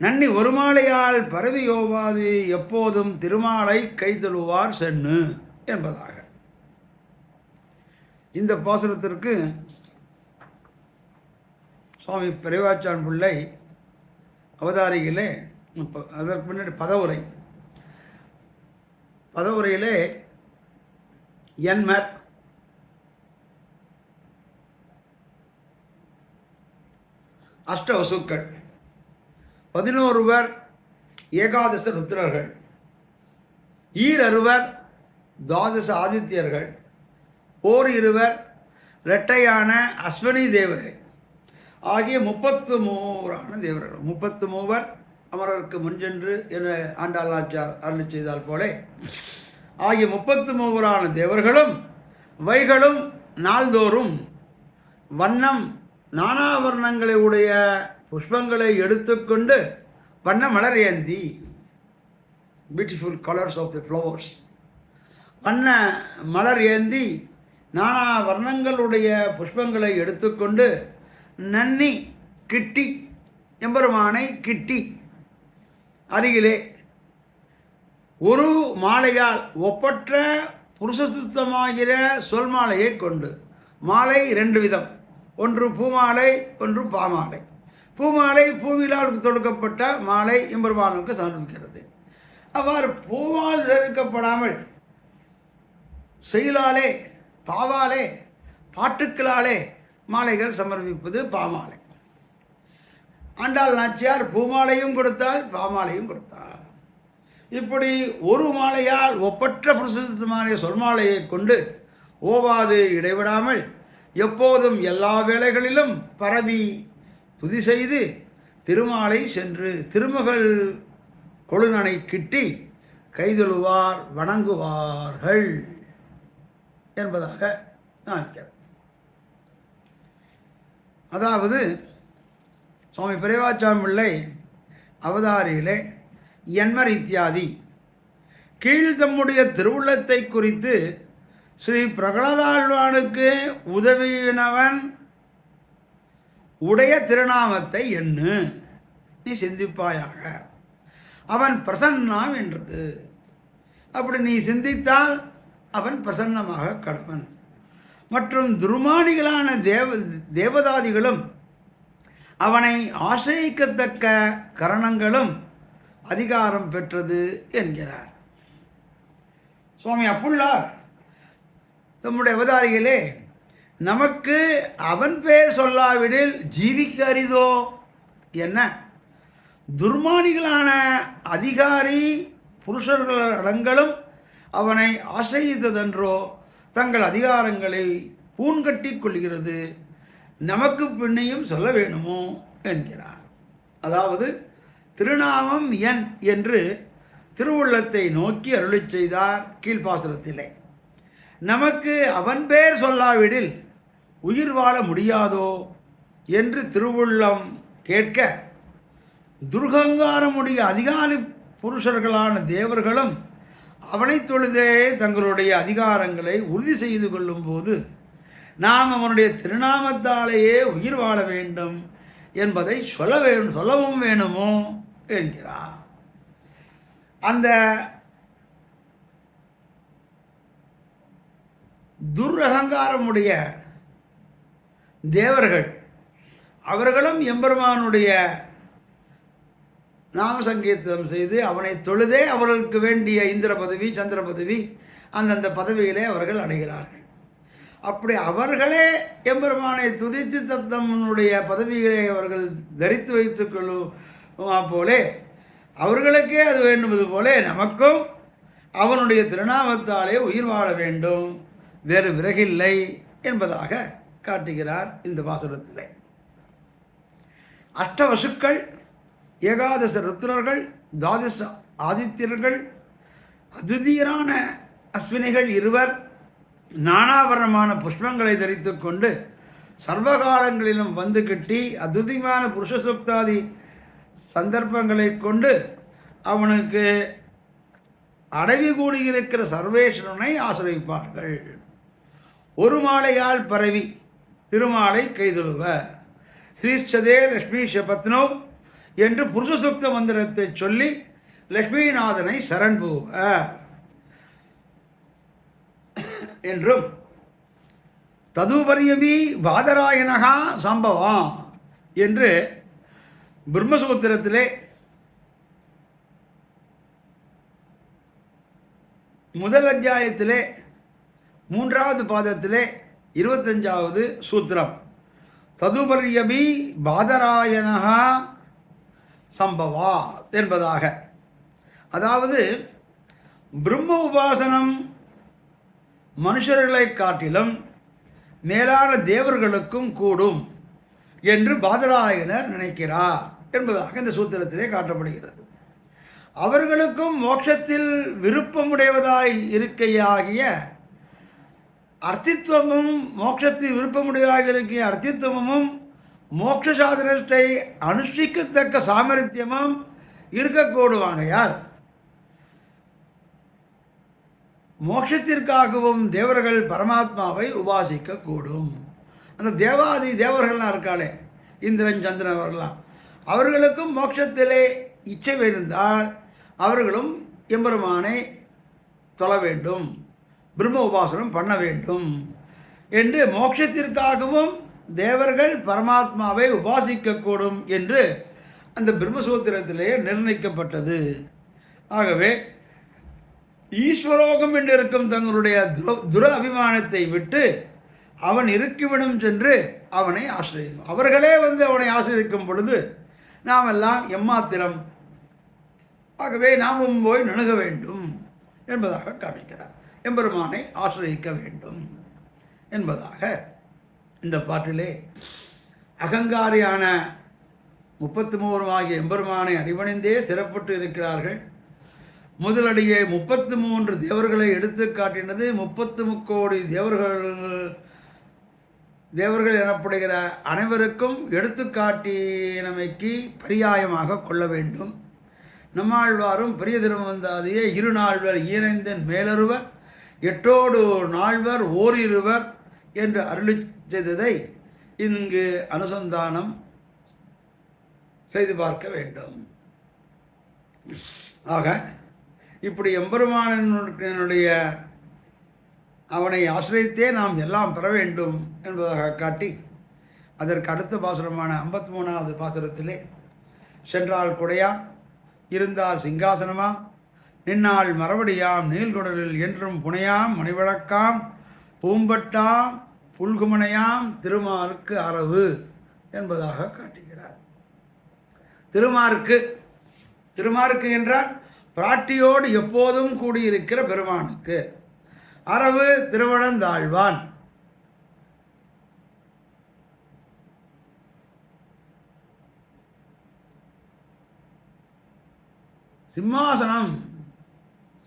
நன்னி ஒரு மாலையால் பரவியோவாது எப்போதும் திருமாலை கைதொழுவார் சென்னு என்பதாக. இந்த பாசுரத்திற்கு சுவாமி பெரியவாச்சான் பிள்ளை அவதாரிகளே அதற்கு முன்னாடி பதவுரையிலே என்மர் அஷ்டவசுக்கள் 11 ஏகாதச ருத்ரர்கள், ஈரருவர் துவாதச ஆதித்யர்கள், ஓர் இருவர் இரட்டையான அஸ்வினி தேவர்கள் ஆகிய 33 தேவர்கள். 33 அமரருக்கு முன்சென்று என ஆண்டாள் நாச்சியார் அருளி செய்தால் போல ஆகிய 33 தேவர்களும் வைகளும் நாள்தோறும் வண்ணம் நானாவர்ணங்களை உடைய புஷ்பங்களை எடுத்துக்கொண்டு வண்ண மலர் ஏந்தி beautiful colours of the flowers வண்ண மலர் ஏந்தி நானா வர்ணங்களுடைய புஷ்பங்களை எடுத்துக்கொண்டு நன்னி கிட்டி எம்பெருமானை கிட்டி அருகிலே ஒரு மாலையால் ஒப்பற்ற புருஷசுத்தமாகிற சொல் மாலையை கொண்டு, மாலை 2 விதம், ஒன்று பூமாலை ஒன்று பாமாலை. பூமாலை பூவிலால் தொடுக்கப்பட்ட மாலை எம்பெருமானுக்கு சமர்ப்பிக்கிறது. அவ்வாறு பூவால் செதுக்கப்படாமல் செயலாலே பாவாலே பாட்டுக்களாலே மாலைகள் சமர்ப்பிப்பது பாமாலை. ஆண்டாள் நாச்சியார் பூமாலையும் கொடுத்தால் பாமாலையும் கொடுத்தாள். இப்படி ஒரு மாலையால் ஒப்பற்ற பிரசித்தமான சொல்மாலையை கொண்டு ஓவாது இடைவிடாமல் எப்போதும் எல்லா வேளைகளிலும் பரவி துதி செய்து திருமாலை சென்று திருமகள் கொழுநனை கிட்டி கைதொழுவார் வணங்குவார்கள் என்பதாக நினைக்கிறேன். அதாவது சுவாமி பெரியவாச்சான் பிள்ளை அவதாரியிலே என்மர் இத்தியாதி கீழ் தம்முடைய திருவுள்ளத்தை குறித்து ஸ்ரீ பிரகலாதாழ்வானுக்கு உதவினவன் உடைய திருநாமத்தை எண்ணு, நீ சிந்திப்பாயாக, அவன் பிரசன்னம் என்றது. அப்படி நீ சிந்தித்தால் அவன் பிரசன்னமாக கடவன். மற்றும் துர்மானிகளான தேவதாதிகளும் அவனை ஆசிரியக்கத்தக்க கரணங்களும் அதிகாரம் பெற்றது என்கிறார் சுவாமி அப்புள்ளார் தம்முடைய அவதாரிகளே. நமக்கு அவன் பேர் சொல்லாவிடில் ஜீவிக்க அரிதோ என்ன, துர்மானிகளான அதிகாரி புருஷர்களும் அவனை ஆசிரியத்ததென்றோ தங்கள் அதிகாரங்களை பூண்கட்டி கொள்கிறது, நமக்கு பின்னையும் சொல்ல வேணுமோ என்கிறார். அதாவது திருநாமம் என் என்று திருவுள்ளத்தை நோக்கி அருளி செய்தார் கீழ்ப்பாசுரத்திலே. நமக்கு அவன் பேர் சொல்லாவிடில் உயிர் வாழ முடியாதோ என்று திருவுள்ளம் கேட்க, துர்கங்காரமுடைய அதிகாரி புருஷர்களான தேவர்களும் அவனை தொழுதே தங்களுடைய அதிகாரங்களை உறுதி செய்து கொள்ளும் போது நாம் அவனுடைய திருநாமத்தாலேயே உயிர் வாழ வேண்டும் என்பதை சொல்லவும் வேணுமோ என்கிறார். அந்த துரகங்காரமுடைய தேவர்கள் அவர்களும் எம்பெருமானுடைய நாம சங்கீர்த்தனம் செய்து அவனை தொழுதே அவர்களுக்கு வேண்டிய இந்திர பதவி சந்திர பதவி அந்தந்த பதவிகளே அவர்கள் அடைகிறார்கள். அப்படி அவர்களே எம்பெருமானை துதித்து தத்தனுடைய பதவிகளை அவர்கள் தரித்து வைத்துக் கொள்ளும் போலே அவர்களுக்கே அது வேண்டுவது போலே நமக்கும் அவனுடைய திருநாமத்தாலே உயிர் வாழ வேண்டும், வேறு விறகில்லை என்பதாக காட்டுகிறார் இந்த பாசுரத்திலே. அஷ்டவசுக்கள், ஏகாதச ருத்ரர்கள், துவாதச ஆதித்யர்கள், அத்விதீயரான அஸ்வினிகள் இருவர் நானாபரணமான புஷ்பங்களை தரித்து கொண்டு சர்வகாலங்களிலும் வந்து கட்டி அத்விதீயமான புருஷ சுக்தாதி சந்தர்ப்பங்களை கொண்டு அவனுக்கு அடவி கூடியிருக்கிற சர்வேஸ்வரனை ஆசிரிப்பார்கள். ஒரு மாலையால் பரவி திருமாலை கைதொழுவ ஸ்ரீச்சதே லக்ஷ்மி ஷபத்னோ என்று புருஷ சுக்த மந்திரத்தை சொல்லி லக்ஷ்மிநாதனை சரண் புகுவ என்றும் ததுபரியபி பாதராயணகா சம்பவம் என்று பிரம்மசூத்திரத்திலே முதல் அத்தியாயத்திலே 3வது பாதத்திலே 25வது சூத்திரம் ததுபரியபி பாதராயணகா சம்பவா என்பதாக. அதாவது பிரம்ம உபாசனம் மனுஷர்களை காட்டிலும் மேலான தேவர்களுக்கும் கூடும் என்று பாதராயணர் நினைக்கிறார் என்பதாக இந்த சூத்திரத்திலே காட்டப்படுகிறது. அவர்களுக்கும் மோட்சத்தில் விருப்பமுடையவதாய் இருக்கையாகிய அர்த்தித்துவமும் மோட்சத்தில் விருப்பமுடையதாக இருக்கிய அர்த்தித்துவமும் மோட்ச சாதனத்தை அனுஷ்டிக்கத்தக்க சாமர்த்தியமும் இருக்கக்கூடுவானையால் மோட்சத்திற்காகவும் தேவர்கள் பரமாத்மாவை உபாசிக்கக்கூடும். அந்த தேவாதி தேவர்கள்லாம் இருக்காளே, இந்திரன் சந்திரன் அவர்களாம், அவர்களுக்கும் மோட்சத்திலே இச்சை இருந்தால் அவர்களும் எம்பெருமானை தொழ வேண்டும், பிரம்ம உபாசனம் பண்ண வேண்டும் என்று மோட்சத்திற்காகவும் தேவர்கள் பரமாத்மாவை உபாசிக்கக்கூடும் என்று அந்த பிரம்மசூத்திரத்திலே நிர்ணயிக்கப்பட்டது. ஆகவே ஈஸ்வரோகம் என்று இருக்கும் தங்களுடைய துர அபிமானத்தை விட்டு அவன் இருக்குமிடம் சென்று அவனை ஆசிரியம், அவர்களே வந்து அவனை ஆசிரியிக்கும் பொழுது நாம் எல்லாம் எம்மாத்திரம், ஆகவே நாமும் போய் நணுக வேண்டும் என்பதாக காமிக்கிறார். எம்பெருமானை ஆசிரியிக்க வேண்டும் என்பதாக இந்த பாட்டிலே அகங்காரியான 33 ஆகிய எம்பெருமானை அடிபணிந்தே சிறப்பட்டு இருக்கிறார்கள். முதலடியே 33 தேவர்களை எடுத்து காட்டினது. 33 கோடி தேவர்கள் எனப்படுகிற அனைவருக்கும் எடுத்துக்காட்டினமைக்கு பரியாயமாக கொள்ள வேண்டும். நம்மாழ்வாரும் பெரிய திருமந்தாதியே 2 நால்வர் ஈரைந்தன் மேலொருவர் 8 நால்வர் ஓரிருவர் என்று அருளி செய்ததை இங்கு அனுசந்தானம் செய்து பார்க்க வேண்டும். ஆக இப்படி எம்பெருமானுடைய அவனை ஆசிரியத்தே நாம் எல்லாம் பெற வேண்டும் என்பதாக காட்டி அதற்கு அடுத்த பாசுரமான 53வது பாசுரத்திலே சென்றால் குடையாம் இருந்தால் சிங்காசனமாம் நின்னால் மறுபடியாம் நீள்குடலில் என்றும் புனையாம் மணிவிளக்காம் பூம்பட்டாம் புல்குமனையாம் திருமாருக்கு அரவு என்பதாக காட்டுகிறார். திருமாருக்கு என்றால் பிராட்டியோடு எப்போதும் கூடியிருக்கிற பெருமானுக்கு. அரவு திருவனந்தாழ்வான்.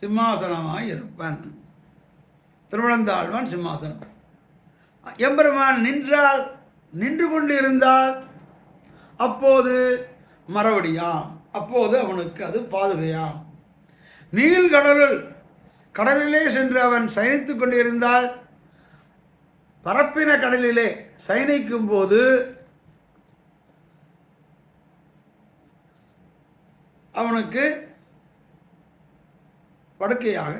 சிம்மாசனமாய் இருப்பன். திருவனந்தாழ்வான் சிம்மாசனம். எம்பெருமான் நின்று கொண்டு இருந்தால் அப்போது மறுபடியாம், அப்போது அவனுக்கு அது பாதுகையாம். கடலிலே சென்று அவன் சயனித்து கொண்டிருந்தால் பரப்பின கடலிலே சயனிக்கும் போது அவனுக்கு படுக்கையாக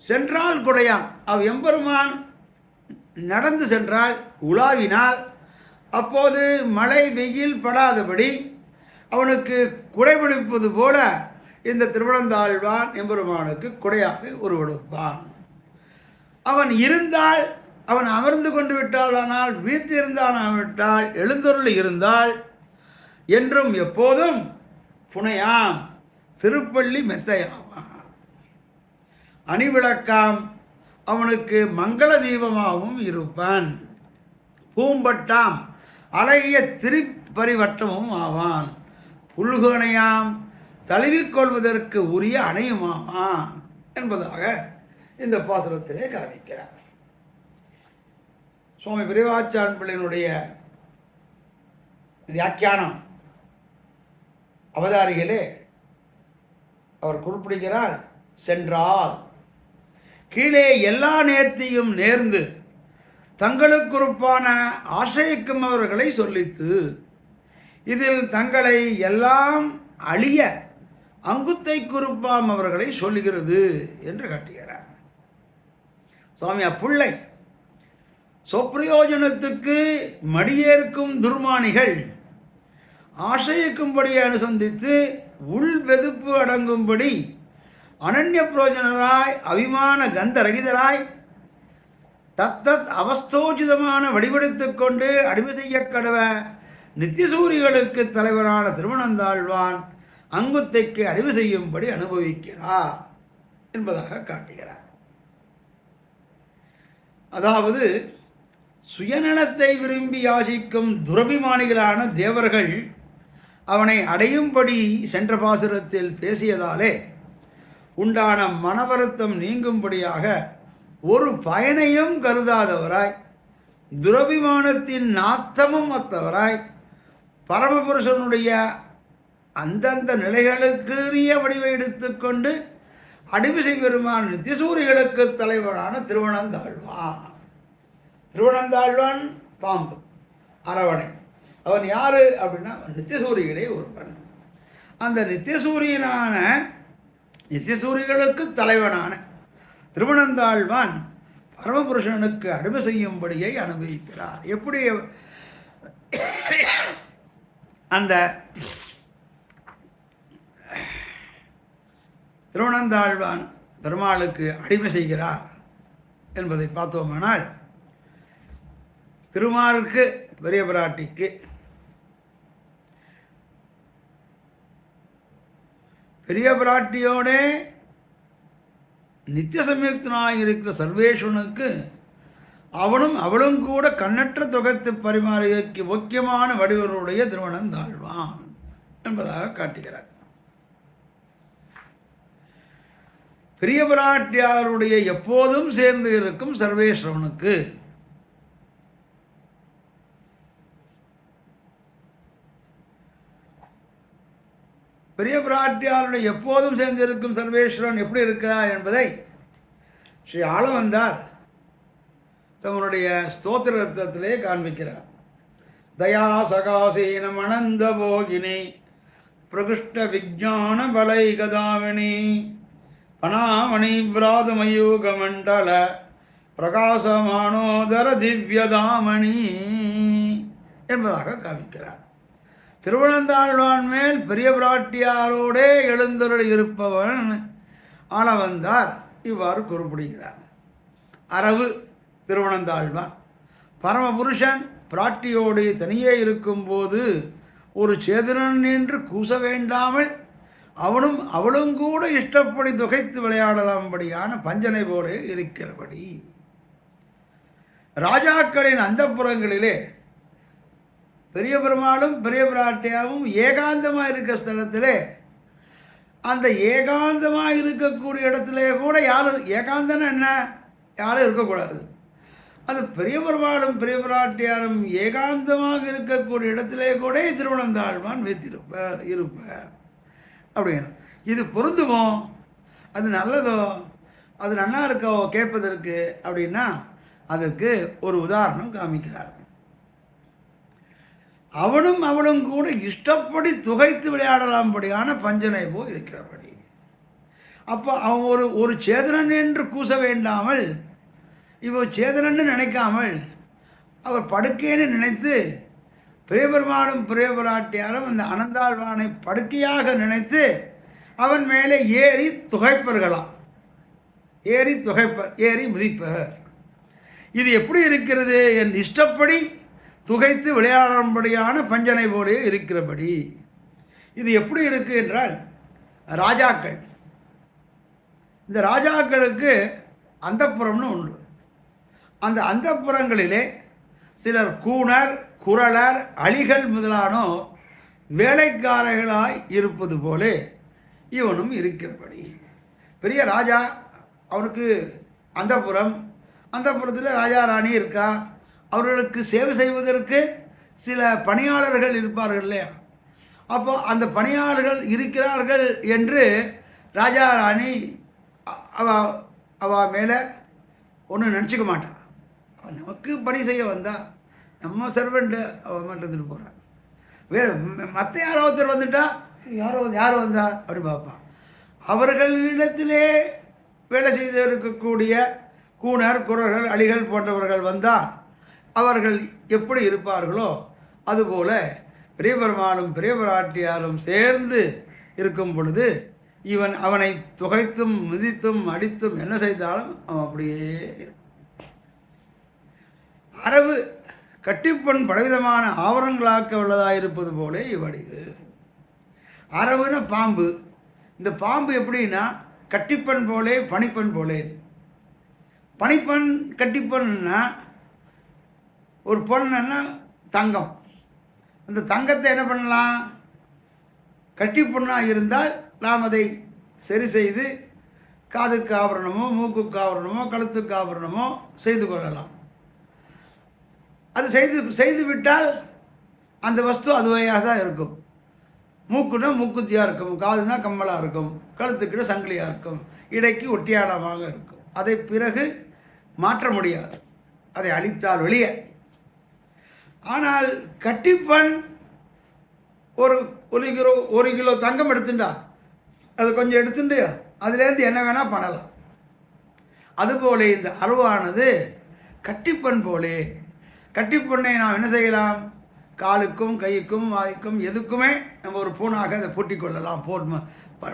சென்றால் குடையான். எம்பெருமான் நடந்து சென்றால் உலாவினால் அப்போது மழை வெயில் படாதபடி அவனுக்கு குடைபிடிப்பது போல இந்த திருவனந்தாழ்வான் எம்பெருமானுக்கு குடையாக உருவெடுப்பான். அவன் அமர்ந்து கொண்டு விட்டால் வீட்டு இருந்தால் எழுந்தொருள் இருந்தால் என்றும் எப்போதும் புனையாம் திருப்பள்ளி மெத்தையாவான். அணிவிளக்காம் அவனுக்கு மங்கள தீபமாகவும் இருப்பான். பூம்பட்டாம் அழகிய திரிப்பரிவட்டமும் ஆவான். புல்குனையாம் தழுவிக்கொள்வதற்கு உரிய அணையுமாவான் என்பதாக இந்த பாசுரத்திலே காண்பிக்கிறார். சுவாமி பெரியவாச்சான் பிள்ளையினுடைய வியாக்கியானம் அவதாரிகளே அவர் குறிப்பிடுகிறார். சென்றால் கீழே எல்லா நேர்த்தியும் நேர்ந்து தங்களுக்குறுப்பான ஆசைக்கும் அவர்களை சொல்லித்து இதில் தங்களை எல்லாம் அழிய அங்குத்தை குறிப்பாம் அவர்களை சொல்லுகிறது என்று காட்டுகிறார். சுவாமி அப்புள்ளை சொப்பிரயோஜனத்துக்கு மடியேற்கும் துர்மானிகள் ஆசைக்கும்படி அனுசந்தித்து உள் வெதுப்பு அடங்கும்படி அனன்ய புரோஜனராய் அபிமான கந்தரகிதராய் தத்தத் அவஸ்தோஜிதமான வடிவெடுத்து கொண்டு அடிமை செய்ய கடவ நித்தியசூரிகளுக்கு தலைவரான திருவனந்தாழ்வான் அங்குத்தைக்கு அடிமை செய்யும்படி அனுபவிக்கிறார் என்பதாக காட்டுகிறார். அதாவது சுயநலத்தை விரும்பி யாசிக்கும் துரபிமானிகளான தேவர்கள் அவனை அடையும்படி சென்ற பாசுரத்தில் பேசியதாலே உண்டான மனவருத்தம் நீங்கும்படியாக ஒரு பயனையும் கருதாதவராய் துரபிமானத்தின் நாத்தமும் அத்தவராய் பரமபுருஷனுடைய அந்தந்த நிலைகளுக்குரிய வடிவை எடுத்துக்கொண்டு அடிவிசை பெருமான் நித்தியசூரிகளுக்கு தலைவரான திருவனந்தாழ்வான் பாம்பு அரவணை. அவன் யாரு அப்படின்னா நித்தியசூரிகளே ஒருவன். அந்த நித்தியசூரிகளுக்கு தலைவனான திருவனந்தாழ்வான் பரமபுருஷனுக்கு அடிமை செய்யும்படியை அனுபவிக்கிறார். எப்படி அந்த திருவனந்தாழ்வான் பெருமாளுக்கு அடிமை செய்கிறார் என்பதை பார்த்தோமானால் திருமாலுக்கு பெரிய பிராட்டிக்கு பெரிய பிராட்டியோட நித்திய சம்யுக்தனாக இருக்கிற சர்வேஸ்வனுக்கு அவளும் கூட கண்ணற்ற தொகைத்து பரிமாறிக்கு முக்கியமான வடிவனுடைய திருவனந்தாழ்வான் என்பதாக காட்டுகிறார். பெரிய பிராட்டியாருடைய எப்போதும் சேர்ந்து இருக்கும் சர்வேஸ்வரனுக்கு பெரிய பிராட்டியாருடைய எப்போதும் சேர்ந்திருக்கும் சர்வேஸ்வரன் எப்படி இருக்கிறார் என்பதை ஸ்ரீ ஆளவந்தார் தம்முடைய ஸ்தோத்திரத்திலே காண்பிக்கிறார். தயா சகாசீனம் அனந்த போகினி பிரகிருஷ்ட விஜான பலை கதாவினி பனாமணி பிராதமயூக மண்டல பிரகாசமானோதர திவ்யதாமணி என்பதாக காமிக்கிறார். திருவனந்தாழ்வான் மேல் பெரிய பிராட்டியாரோடே எழுந்தருள் இருப்பவன் ஆளவந்தார் இவ்வாறு குறிப்பிடுகிறார். அரவு திருவனந்தாழ்வான் பரமபுருஷன் பிராட்டியோடு தனியே இருக்கும்போது ஒரு சேதனன் என்று கூச வேண்டாமல் அவளும் கூட இஷ்டப்படி துகைத்து விளையாடலாம்படியான பஞ்சனை போல இருக்கிறபடி ராஜாக்களின் அந்தப்புறங்களிலே பெரிய பெருமாளும் பெரிய பிராட்டியாவும் ஏகாந்தமாக இருக்க ஸ்தலத்திலே அந்த ஏகாந்தமாக இருக்கக்கூடிய இடத்துல கூட யாரும் ஏகாந்தன்னு என்ன யாரும் இருக்கக்கூடாது. அது பெரிய பெருமாளும் பெரிய பிராட்டியாரும் ஏகாந்தமாக இருக்கக்கூடிய இடத்திலே கூட திருவனந்தாழ்வான் இருப்பார் அப்படின்னு. இது பொருந்துமோ, அது நல்லதோ, அது நன்னா இருக்கோ கேட்பதற்கு அப்படின்னா அதற்கு ஒரு உதாரணம் காமிக்கிறார். அவளும் கூட இஷ்டப்படி துகைத்து விளையாடலாம்படியான பஞ்சனை போல் இருக்கிறபடி. அப்போ அவன் ஒரு சேதனன் என்று கூச வேண்டாமல் சேதனன்னு நினைக்காமல் அவர் படுக்கைன்னு நினைத்து பெரிய பெருமாளும் பெரிய பிராட்டியாரும் அந்த அனந்தாழ்வானை படுக்கையாக நினைத்து அவன் மேலே ஏறி துகைப்பர்களாம். ஏறி மிதிப்பர். இது எப்படி இருக்கிறது? என் இஷ்டப்படி துகைத்து விளையாடும்படியான பஞ்சனை போலே இருக்கிறபடி. இது எப்படி இருக்குது என்றால், ராஜாக்கள், இந்த ராஜாக்களுக்கு அந்தப்புறம்னு உண்டு. அந்த அந்தப்புறங்களிலே சிலர் கூணர், குரலர், அலிகள் முதலானோ வேலைக்காரர்களாய் இருப்பது போலே இவனும் இருக்கிறபடி. பெரிய ராஜா, அவனுக்கு அந்தப்புறத்தில் ராஜா ராணி இருக்கா. அவர்களுக்கு சேவை செய்வதற்கு சில பணியாளர்கள் இருப்பார்கள் இல்லையா? அப்போ அந்த பணியாளர்கள் இருக்கிறார்கள் என்று ராஜா ராணி அவ மேலே ஒன்றும் நினச்சிக்க மாட்டான். நமக்கு பணி செய்ய வந்தா நம்ம சர்வெண்ட்டு அவன் மட்டும் இருந்துட்டு போகிறான். வேறு மற்ற யாரோ ஒருத்தர் வந்துட்டா யார் வந்தா அப்படின்னு பார்ப்பான். அவர்களிடத்திலே வேலை செய்து இருக்கக்கூடிய கூணர், குரர்கள், அலிகள் போன்றவர்கள் வந்தால் அவர்கள் எப்படி இருப்பார்களோ அதுபோல் பெரிய பெருமாளும் பெரிய பிராட்டியாரும் சேர்ந்து இருக்கும் பொழுது அவனை துகைத்தும் மிதித்தும் அடித்தும் என்ன செய்தாலும் அவன் அப்படியே இருக்கும். அரவு கட்டிப்பெண் பலவிதமான ஆவரங்களாக்க உள்ளதாயிருப்பது போலே இவ்வடிவு. அரவுன பாம்பு. இந்த பாம்பு எப்படின்னா கட்டிப்பெண் போலே பனிப்பெண் போலே. பனிப்பெண் கட்டிப்பெண்ணா ஒரு பொண்ணுன்னா தங்கம். அந்த தங்கத்தை என்ன பண்ணலாம்? கட்டிப்பொண்ணாக இருந்தால் நாம் அதை சரி செய்து காதுக்கு ஆபரணமோ, மூக்குக்கு ஆபரணமோ, கழுத்துக்கு ஆபரணமோ செய்து கொள்ளலாம். அது செய்து விட்டால் அந்த வஸ்து அதுவையாக தான் இருக்கும். மூக்குன்னா மூக்குத்தியாக இருக்கும், காதுனா கம்மலாக இருக்கும், கழுத்துக்கிட்ட சங்கிலியாக இருக்கும், இடைக்கு ஒட்டியாடமாக இருக்கும். அதை பிறகு மாற்ற முடியாது, அதை அழித்தால் வெளியே. ஆனால் கட்டிப்பெண் ஒரு கிலோ தங்கம் எடுத்துட்டா அது கொஞ்சம் எடுத்துட்டு அதுலேருந்து என்ன வேணால் பண்ணலாம். அதுபோல இந்த அரவானது கட்டிப்பெண் போலே. கட்டிப்பெண்ணை நாம் என்ன செய்யலாம்? காலுக்கும் கைக்கும் வாய்க்கும் எதுக்குமே நம்ம ஒரு பூனாக அதை பூட்டி கொள்ளலாம்,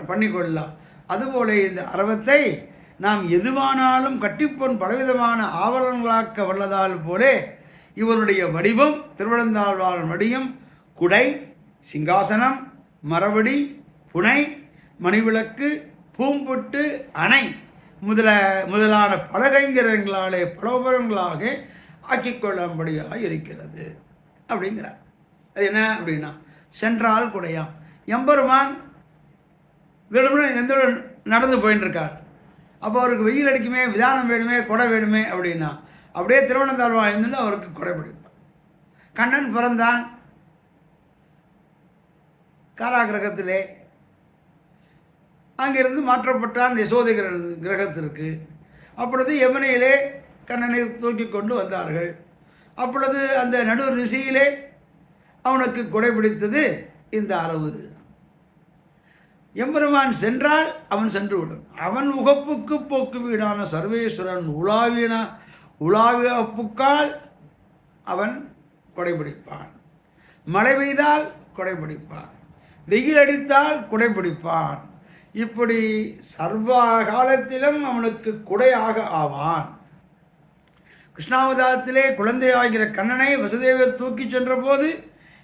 பண்ணிக்கொள்ளலாம். அதுபோல இந்த அரவத்தை நாம் எதுவானாலும் கட்டிப்பெண் பலவிதமான ஆவரணங்களாக்க வல்லதால் போலே இவனுடைய வடிவம், திருவனந்தாழ்வான் வடிவம் குடை, சிங்காசனம், மரவடி, புனை, மணிவிளக்கு, பூம்பொட்டு, அணை முதலான பலகைங்கரங்களாலே பலோபரங்களாக ஆக்கிக்கொள்ளும்படியாக இருக்கிறது அப்படிங்கிறார். அது என்ன அப்படின்னா, சென்றால் குடையாம். எம்பெருமான் எந்த நடந்து போயின்னு இருக்கார். அப்போ அவருக்கு வெயில் அடிக்குமே, விதானம் வேணுமே, கொடை வேணுமே அப்படின்னா அப்படியே திருவனந்தாழ்வான் இருந்துட்டு அவருக்கு கொடை பிடிப்பார். கண்ணன் பிறந்தான் காராகிரகத்திலே, அங்கிருந்து மாற்றப்பட்டான் யசோதை கிரகத்திற்கு. அப்பொழுது யமுனையிலே கண்ணனை தூக்கி கொண்டு வந்தார்கள். அப்பொழுது அந்த நடு ரிஷியிலே அவனுக்கு கொடை பிடித்தது இந்த அரவு. எம்பெருமான் சென்றால் அவன் சென்று விடும். அவன் உகப்புக்கு போக்கு வீடான சர்வேஸ்வரன் உலாவிய புக்கால் அவன் கொடைபிடிப்பான். மழை பெய்தால் கொடைபிடிப்பான், வெயில் அடித்தால் குடைபிடிப்பான். இப்படி சர்வ காலத்திலும் அவனுக்கு குடையாக ஆவான். கிருஷ்ணாவதாரத்திலே குழந்தையாகிற கண்ணனை வசுதேவர் தூக்கி சென்ற போது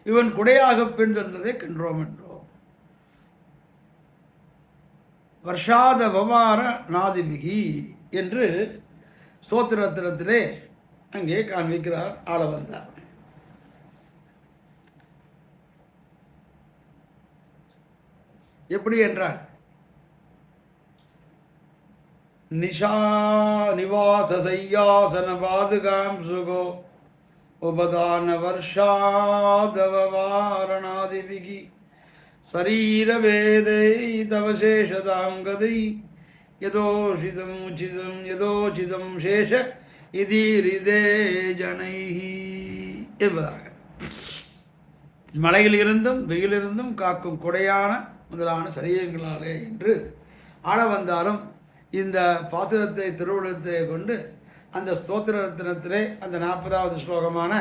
இவன் குடையாக பின் சென்றதை கண்டோம் என்றோம். வர்ஷாத வவார நாதிபிகி என்று ஸ்தோத்திரத்திலே அங்கே காண்பிக்கிறார் ஆளவந்தார். எப்படி என்றால் நிஷா நிவாச சையாசன பாதுகாம் சுகோ உபதான வர்ஷாதவ வாரணாதிபிகி சரீர வேதை தவசேஷதாம் கதை யதோஷிதம் உச்சிதம் யதோச்சிதம் சேஷ இதீரிதே ஜனைஹி என்பதாக மலையில் இருந்தும் வெயிலிருந்தும் காக்கும் கொடையான முதலான சரீரங்களாலே என்று ஆள வந்தாலும் இந்த பாசுரத்தை திருவுளத்தை கொண்டு அந்த ஸ்தோத்திர ரத்னத்திலே அந்த 40வது ஸ்லோகமான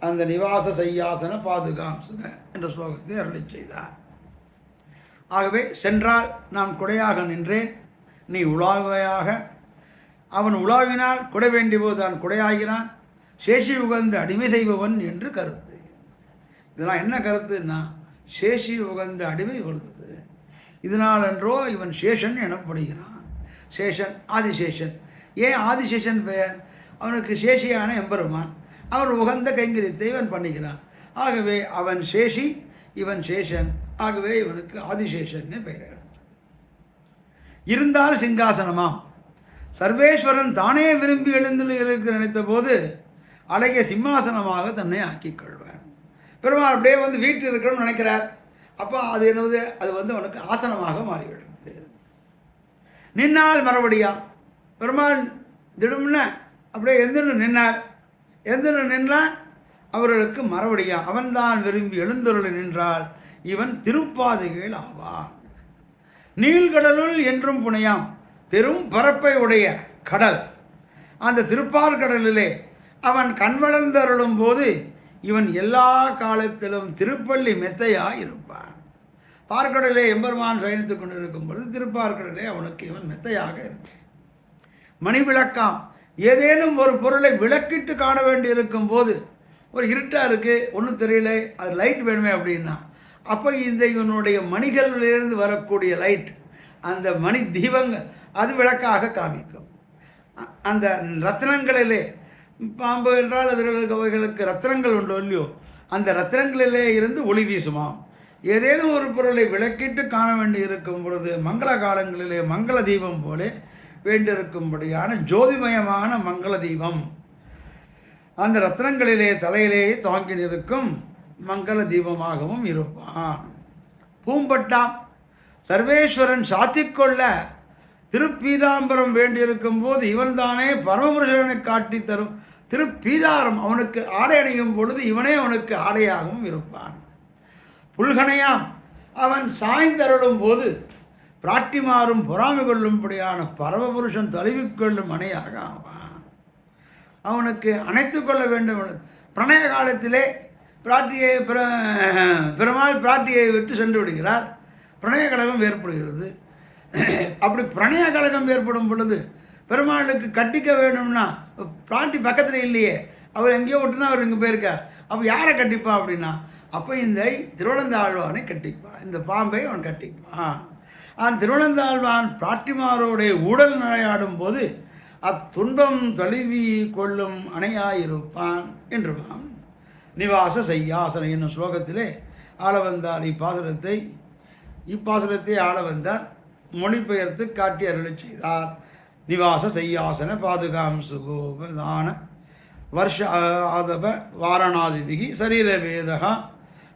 அந்த நிவாச சையாசன பாதுகாம்சுக என்ற ஸ்லோகத்தை அருளி செய்தார். ஆகவே சென்றால் நான் குடையாக நின்றேன், நீ உலாவையாக. அவன் உலாவினால் குடை வேண்டிய போது தான் குடையாகிறான். சேஷி உகந்த அடிமை செய்பவன் என்று கருத்து. இதெல்லாம் என்ன கருத்துன்னா, சேஷி உகந்த அடிமை கொள்வது. இதனால் என்றோ இவன் சேஷன் எனப்படுகிறான். சேஷன் ஆதிசேஷன். ஏன் ஆதிசேஷன் பெயர்? அவனுக்கு சேஷியான எம்பெருமான் அவன் உகந்த கைங்கரியத்தை இவன் பண்ணுகிறான். ஆகவே அவன் சேஷி, இவன் சேஷன். ஆகவே இவனுக்கு ஆதிசேஷன் பெயர். இருந்தால் சிங்காசனமாம். சர்வேஸ்வரன் தானே விரும்பி எழுந்து நினைத்த போது அழகிய சிம்மாசனமாக தன்னை ஆக்கிக் கொள்வான். பெருமாள் அப்படியே வீட்டில் இருக்கணும்னு நினைக்கிறார். அப்போ அது என்னது, அது அவனுக்கு ஆசனமாக மாறிவிடுறது. நின்னால் மறுபடியா பெருமாள் திடும்ன அப்படியே எந்திரன் நின்றார். எந்திரன் நின்றால் அவர்களுக்கு மறுபடியா அவன்தான் விரும்பி எழுந்தருளி நின்றால் இவன் திருப்பாதைகள் ஆவான். நீள்கடலுள் என்றும் புனையாம் பெரும் பரப்பை உடைய கடல். அந்த திருப்பார் கடலிலே அவன் கண் வளர்ந்தருளும் போது இவன் எல்லா காலத்திலும் திருப்பள்ளி மெத்தையாய் இருப்பான். பார்க்கடலே எம்பெருமான் சயனித்துக் கொண்டிருக்கும் பொழுது திருப்பார்கடலே அவனுக்கு இவன் மெத்தையாக இருப்பான். மணிவிளக்காம். ஏதேனும் ஒரு பொருளை விளக்கிட்டு காண வேண்டி இருக்கும் போது ஒரு இருட்டாக இருக்குது, ஒன்றும் தெரியல, அது லைட் வேணுமே அப்படின்னா அப்போ இந்த இவனுடைய மணிகளிலிருந்து வரக்கூடிய லைட், அந்த மணி தீபங்கள் அது விளக்காக காமிக்கும். அந்த ரத்னங்களிலே பாம்பு என்றால் அவைகளுக்கு ரத்னங்கள் உண்டோ இல்லையோ, அந்த ரத்னங்களிலே இருந்து ஒளி வீசுமாம். ஏதேனும் ஒரு பொருளை விளக்கிட்டு காண வேண்டி இருக்கும் பொழுது மங்கள காலங்களிலே மங்கள தீபம் போல வேண்டியிருக்கும்படியான ஜோதிமயமான மங்கள தீபம் அந்த ரத்னங்களிலே தலையிலே தாங்கி நிற்கும் மங்கள தீபமாகவும் இருப்பான். பூம்பட்டாம். சர்வேஸ்வரன் சாத்திக்கொள்ள திருப்பீதாம்பரம் வேண்டியிருக்கும் போது இவன் தானே பரமபுருஷனை காட்டி தரும் திருப்பீதாரம் அவனுக்கு ஆடை அணியும் பொழுது இவனே அவனுக்கு ஆடையாகவும் இருப்பான். புல்கனையாம். அவன் சாய்ந்தருளும் போது பிராட்டிமாரும் பொறாமை கொள்ளும்படியான பரமபுருஷன் தழுவிக்கொள்ளும் அணையாக ஆவான். அவனுக்கு அணைத்து கொள்ள வேண்டும். பிரணய காலத்திலே பிராட்டியை பெருமாள் பிராட்டியை விட்டு சென்று விடுகிறார். பிரணய கழகம் ஏற்படுகிறது. அப்படி பிரணய கழகம் ஏற்படும் பொழுது பெருமாளுக்கு கட்டிக்க வேணும்னா பிராட்டி பக்கத்தில் இல்லையே, அவர் எங்கேயோ விட்டுனா அவர் இங்கே போயிருக்கார். அப்போ யாரை கட்டிப்பான் அப்படின்னா அப்போ இந்த திருவனந்தாழ்வானை கட்டிப்பான். இந்த பாம்பை அவன் கட்டிப்பான். அந்த திருவனந்தாழ்வான் பிராட்டிமாரோடைய ஊடல் நடையாடும் போது அத்துன்பம் தழுவி கொள்ளும் அணையாயிருப்பான் என்றுவான். நிவாச செய்யாசன என்னும் ஸ்லோகத்திலே ஆளவந்தார் இப்பாசுரத்தை ஆளவந்தார் மொழிபெயர்த்து காட்டி அருளை செய்தார். நிவாச செய்யாசன பாதுகாம் சுகோபதான வருஷ ஆதப வாரணாதிபிகி சரீர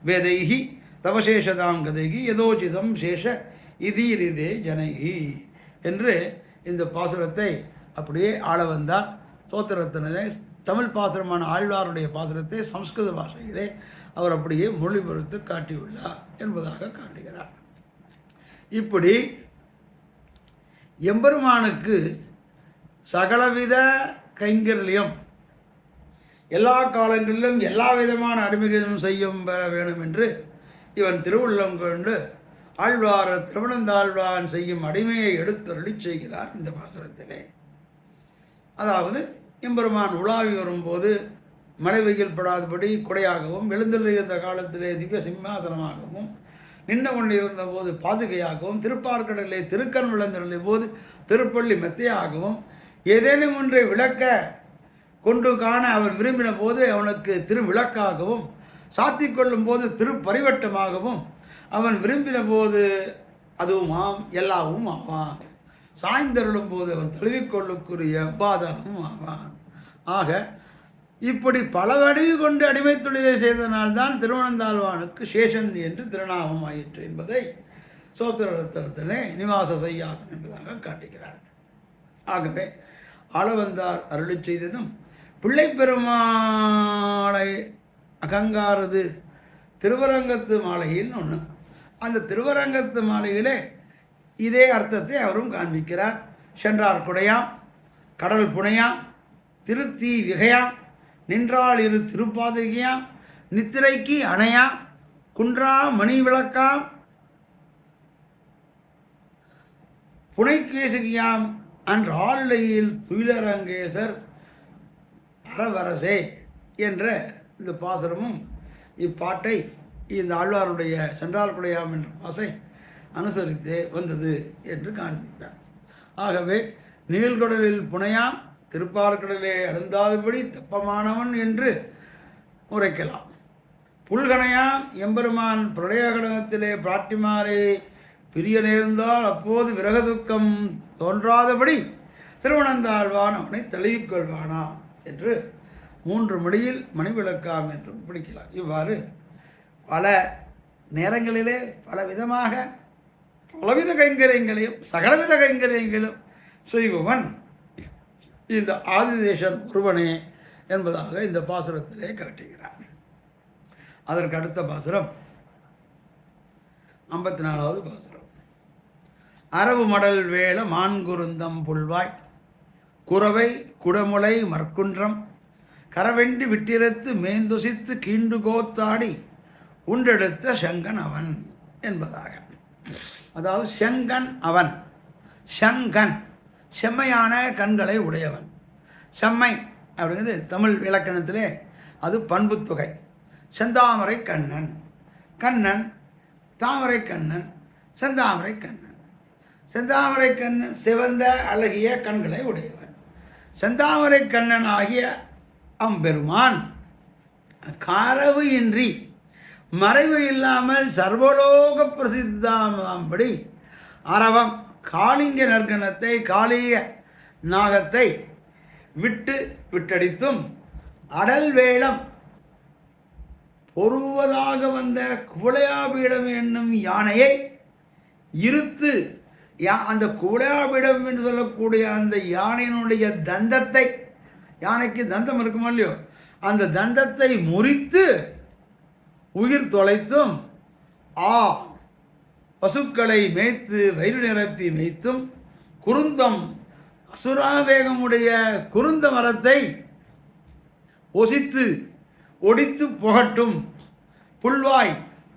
வேதைகி தவசேஷதாங்கதைகி யதோச்சிதம் சேஷ இதீரிதே ஜனைகி என்று இந்த பாசுரத்தை அப்படியே ஆளவந்தார். ஸ்தோத்திரத்தினரை தமிழ் பாசுரமான ஆழ்வாருடைய பாசுரத்தை சம்ஸ்கிருத பாஷையிலே அவர் அப்படியே மொழிபெயர்த்து காட்டியுள்ளார் என்பதாக காட்டுகிறார். இப்படி எம்பெருமானுக்கு சகலவித கைங்கரியம் எல்லா காலங்களிலும் எல்லா விதமான அடிமைகளும் செய்யும் பெற வேணும் என்று இவன் திருவுள்ளம் கொண்டு ஆழ்வார் திருவனந்தாழ்வான் செய்யும் அடிமையை எடுத்தருளி செய்கிறார் இந்த பாசுரத்திலே. அதாவது எம்பெருமான் உலாவி வரும்போது மழை வெயில் படாதபடி குடையாகவும், எழுந்துள்ள காலத்திலே திவ்ய சிம்மாசனமாகவும், நின்ன கொண்டு இருந்தபோது பாதுகையாகவும், திருப்பார்கடலிலே திருக்கண் விளந்திருந்த போது திருப்பள்ளி மெத்தையாகவும், ஏதேனும் ஒன்றை விளக்க கொண்டு காண அவன் விரும்பின போது அவனுக்கு திருவிளக்காகவும், சாத்தி கொள்ளும் போது திருப்பரிவட்டமாகவும், அவன் விரும்பின போது அதுவுமாம் எல்லாவும் ஆவான். சாய்ந்தருளும் போது அவன் தழுவிக்கொள்ளுக்குரிய பாதகமும் ஆவான். ஆக இப்படி பல வடிவு கொண்டு அடிமை தொழிலை செய்தனால்தான் திருவனந்தாழ்வானுக்கு சேஷன் என்று திருநாமம் ஆயிற்று என்பதை சோத்திரத்திலே நிவாச செய்யாசன் என்பதாக காட்டுகிறார். ஆகவே ஆளவந்தார் அருளி செய்ததும் பிள்ளை பெருமாளை அகங்காரது திருவரங்கத்து மாலையில் ஒன்று. அந்த திருவரங்கத்து மாலையிலே இதே அர்த்தத்தை அவரும் காண்பிக்கிறார். சென்றார் குடையாம், கடல் புனையாம், திருத்தீ விகையாம், நின்றாள் இரு திருப்பாதுகையாம், நித்திரைக்கு அணையாம், குன்றா மணி விளக்காம், புனைக்கேசகியாம், அன்று ஆளுலையில் துயிலரங்கேசர் அரவரசே என்ற இந்த பாசுரமும் இப்பாட்டை இந்த ஆழ்வாருடைய சென்றால் குடையாம் என்ற பாசை அனுசரித்து வந்தது என்று காண்பித்தார். ஆகவே நீள்கடலில் புனையாம், திருப்பார்கடலே அழுந்தாதபடி தெப்பமானவன் என்று உரைக்கலாம். புல்கணையாம் எம்பெருமான் பிரளயகடகத்திலே பிராட்டிமாரே பிரிய நேர்ந்தால் அப்போது விரக துக்கம் தோன்றாதபடி திருவனந்தாழ்வான் அவனை தழுவிக்கொள்வானா என்று 3 மடியில் மணிவிளக்காம் என்றும் பிடிக்கலாம். இவ்வாறு பல நேரங்களிலே பல விதமாக பலவித கைங்கரியங்களையும் சகலவித கைங்கரியங்களும் செய்பவன் இந்த ஆதிதேசன் ஒருவனே என்பதாக இந்த பாசுரத்திலே காட்டுகிறார். அதற்கு அடுத்த பாசுரம் 54வது பாசுரம். அரவு மடல் வேள மான்குருந்தம் புல்வாய் குறவை குடமுலை மற்குன்றம் கரவெண்டி விட்டிரத்து மேந்துசித்து கீண்டு கோத்தாடி உண்டெடுத்த செங்கன் அவன் என்பதாக. அதாவது செங்கன் அவன், செங்கன் செம்மையான கண்களை உடையவன். செம்மை அப்படிங்கிறது தமிழ் இலக்கணத்திலே அது பண்புத்தொகை. செந்தாமரை கண்ணன், கண்ணன் தாமரை கண்ணன், செந்தாமரை கண்ணன். செந்தாமரை கண்ணன் சிவந்த அழகிய கண்களை உடையவன். செந்தாமரை கண்ணன் ஆகிய அம்பெருமான் காரவு இன்றி மறைவு இல்லாமல் சர்வலோக பிரசித்தாம்படி அரவம் காளிங்க நற்கணத்தை காளிய நாகத்தை விட்டடித்தும் அடல் வேளம் பொருவதாக வந்த குவளையாபீடம் என்னும் யானையை இருத்து அந்த குவளையாபீடம் என்று சொல்லக்கூடிய அந்த யானையினுடைய தந்தத்தை, யானைக்கு தந்தம் இருக்குமோ இல்லையோ, அந்த தந்தத்தை முறித்து உயிர் தொலைத்தும் பசுக்களை மேய்த்து வயிறு நிரப்பி மேய்த்தும் குருந்தம் அசுராவேகமுடைய குருந்த மரத்தை ஒசித்து ஒடித்து புகட்டும் புல்வாய்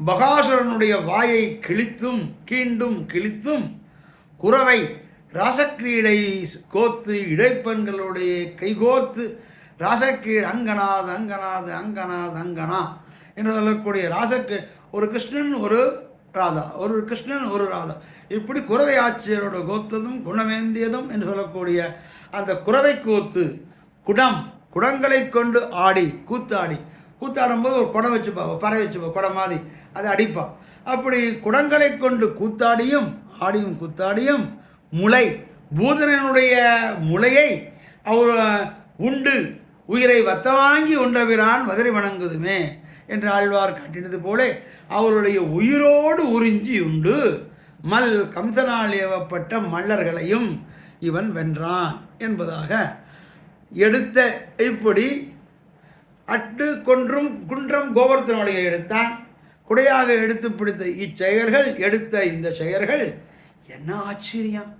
பகாசுரனுடைய வாயை கிழித்தும் கீண்டும் கிழித்தும் குறவை ராசக்கிரீடை கோத்து இடைப்பெண்களுடைய கைகோத்து ராசக்கீழ் அங்கனாத் அங்கனாத் அங்கனாத் அங்கனா என்று சொல்லக்கூடிய ஒரு கிருஷ்ணன் ஒரு ராதா, ஒரு கிருஷ்ணன் ஒரு ராதா, இப்படி குறவை ஆட்சியரோட கோத்ததும் குணமேந்தியதும் என்று சொல்லக்கூடிய அந்த குறவை கூத்து குடங்களை கொண்டு ஆடி கூத்தாடும்போது ஒரு குடம் வச்சுப்பா, பறை வச்சுப்பா, குடம் மாதிரி அதை அடிப்பா. அப்படி குடங்களை கொண்டு கூத்தாடியும் ஆடியும் கூத்தாடியும் முளை பூதனனுடைய முளையை அவர் உண்டு உயிரை வத்த வாங்கி உண்டவிரான் வதறி வணங்குதுமே என்று ஆழ்வார் காட்டினது போல அவருடைய உயிரோடு உறிஞ்சி உண்டு கம்சனால் ஏவப்பட்ட மல்லர்களையும் இவன் வென்றான் என்பதாக எடுத்த. இப்படி அட்டு குன்றம் கோவர்த்தன மலையை எடுத்தான், குடையாக எடுத்து பிடித்த இச்செயல்கள் எடுத்த இந்த செயல்கள் என்ன ஆச்சரியம்,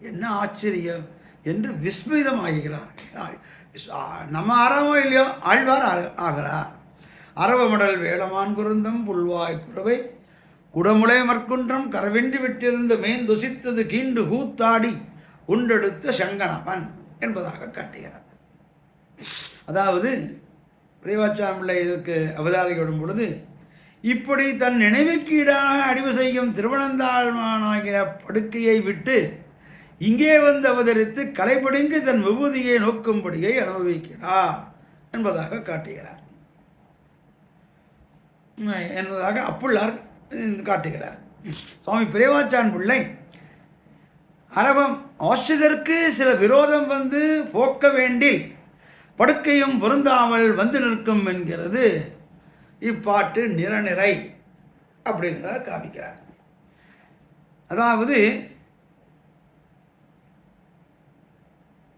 என்ன ஆச்சரியம் என்று விஸ்மிதமாகிறார்கள். நம்ம அறவோ இல்லையோ ஆழ்வார் ஆகிறார். அரவமடல் வேளமான் குருந்தம் புல்வாய் குறவை குடமுளை மற்குன்றம் கரவென்றி விட்டிருந்த மேந்துசித்தது கீண்டு கூத்தாடி உண்டெடுத்த சங்கனவன் என்பதாக காட்டுகிறார். அதாவது பெரியவாச்சான் பிள்ளை இதற்கு அவதாரிக்கப்படும் பொழுது, இப்படி தன் நினைவுக்கு ஈடாக அடிவு செய்யும் திருவனந்தாழ்வானாகிற படுக்கையை விட்டு இங்கே வந்து அவதரித்து களைபடுங்கி தன் விபூதியை நோக்கும்படியை அனுபவிக்கிறார் என்பதாக காட்டுகிறார் என்பதாக அப்புள்ளார் காட்டுகிறார். சுவாமி பெரியவாச்சான் பிள்ளை அரவம் ஆசிரியருக்கு சில விரோதம் வந்து போக்க வேண்டில் படுக்கையும் பொருந்தாமல் வந்து நிற்கும் என்கிறது இப்பாட்டு நிறநிறை அப்படிங்கிறத காமிக்கிறார். அதாவது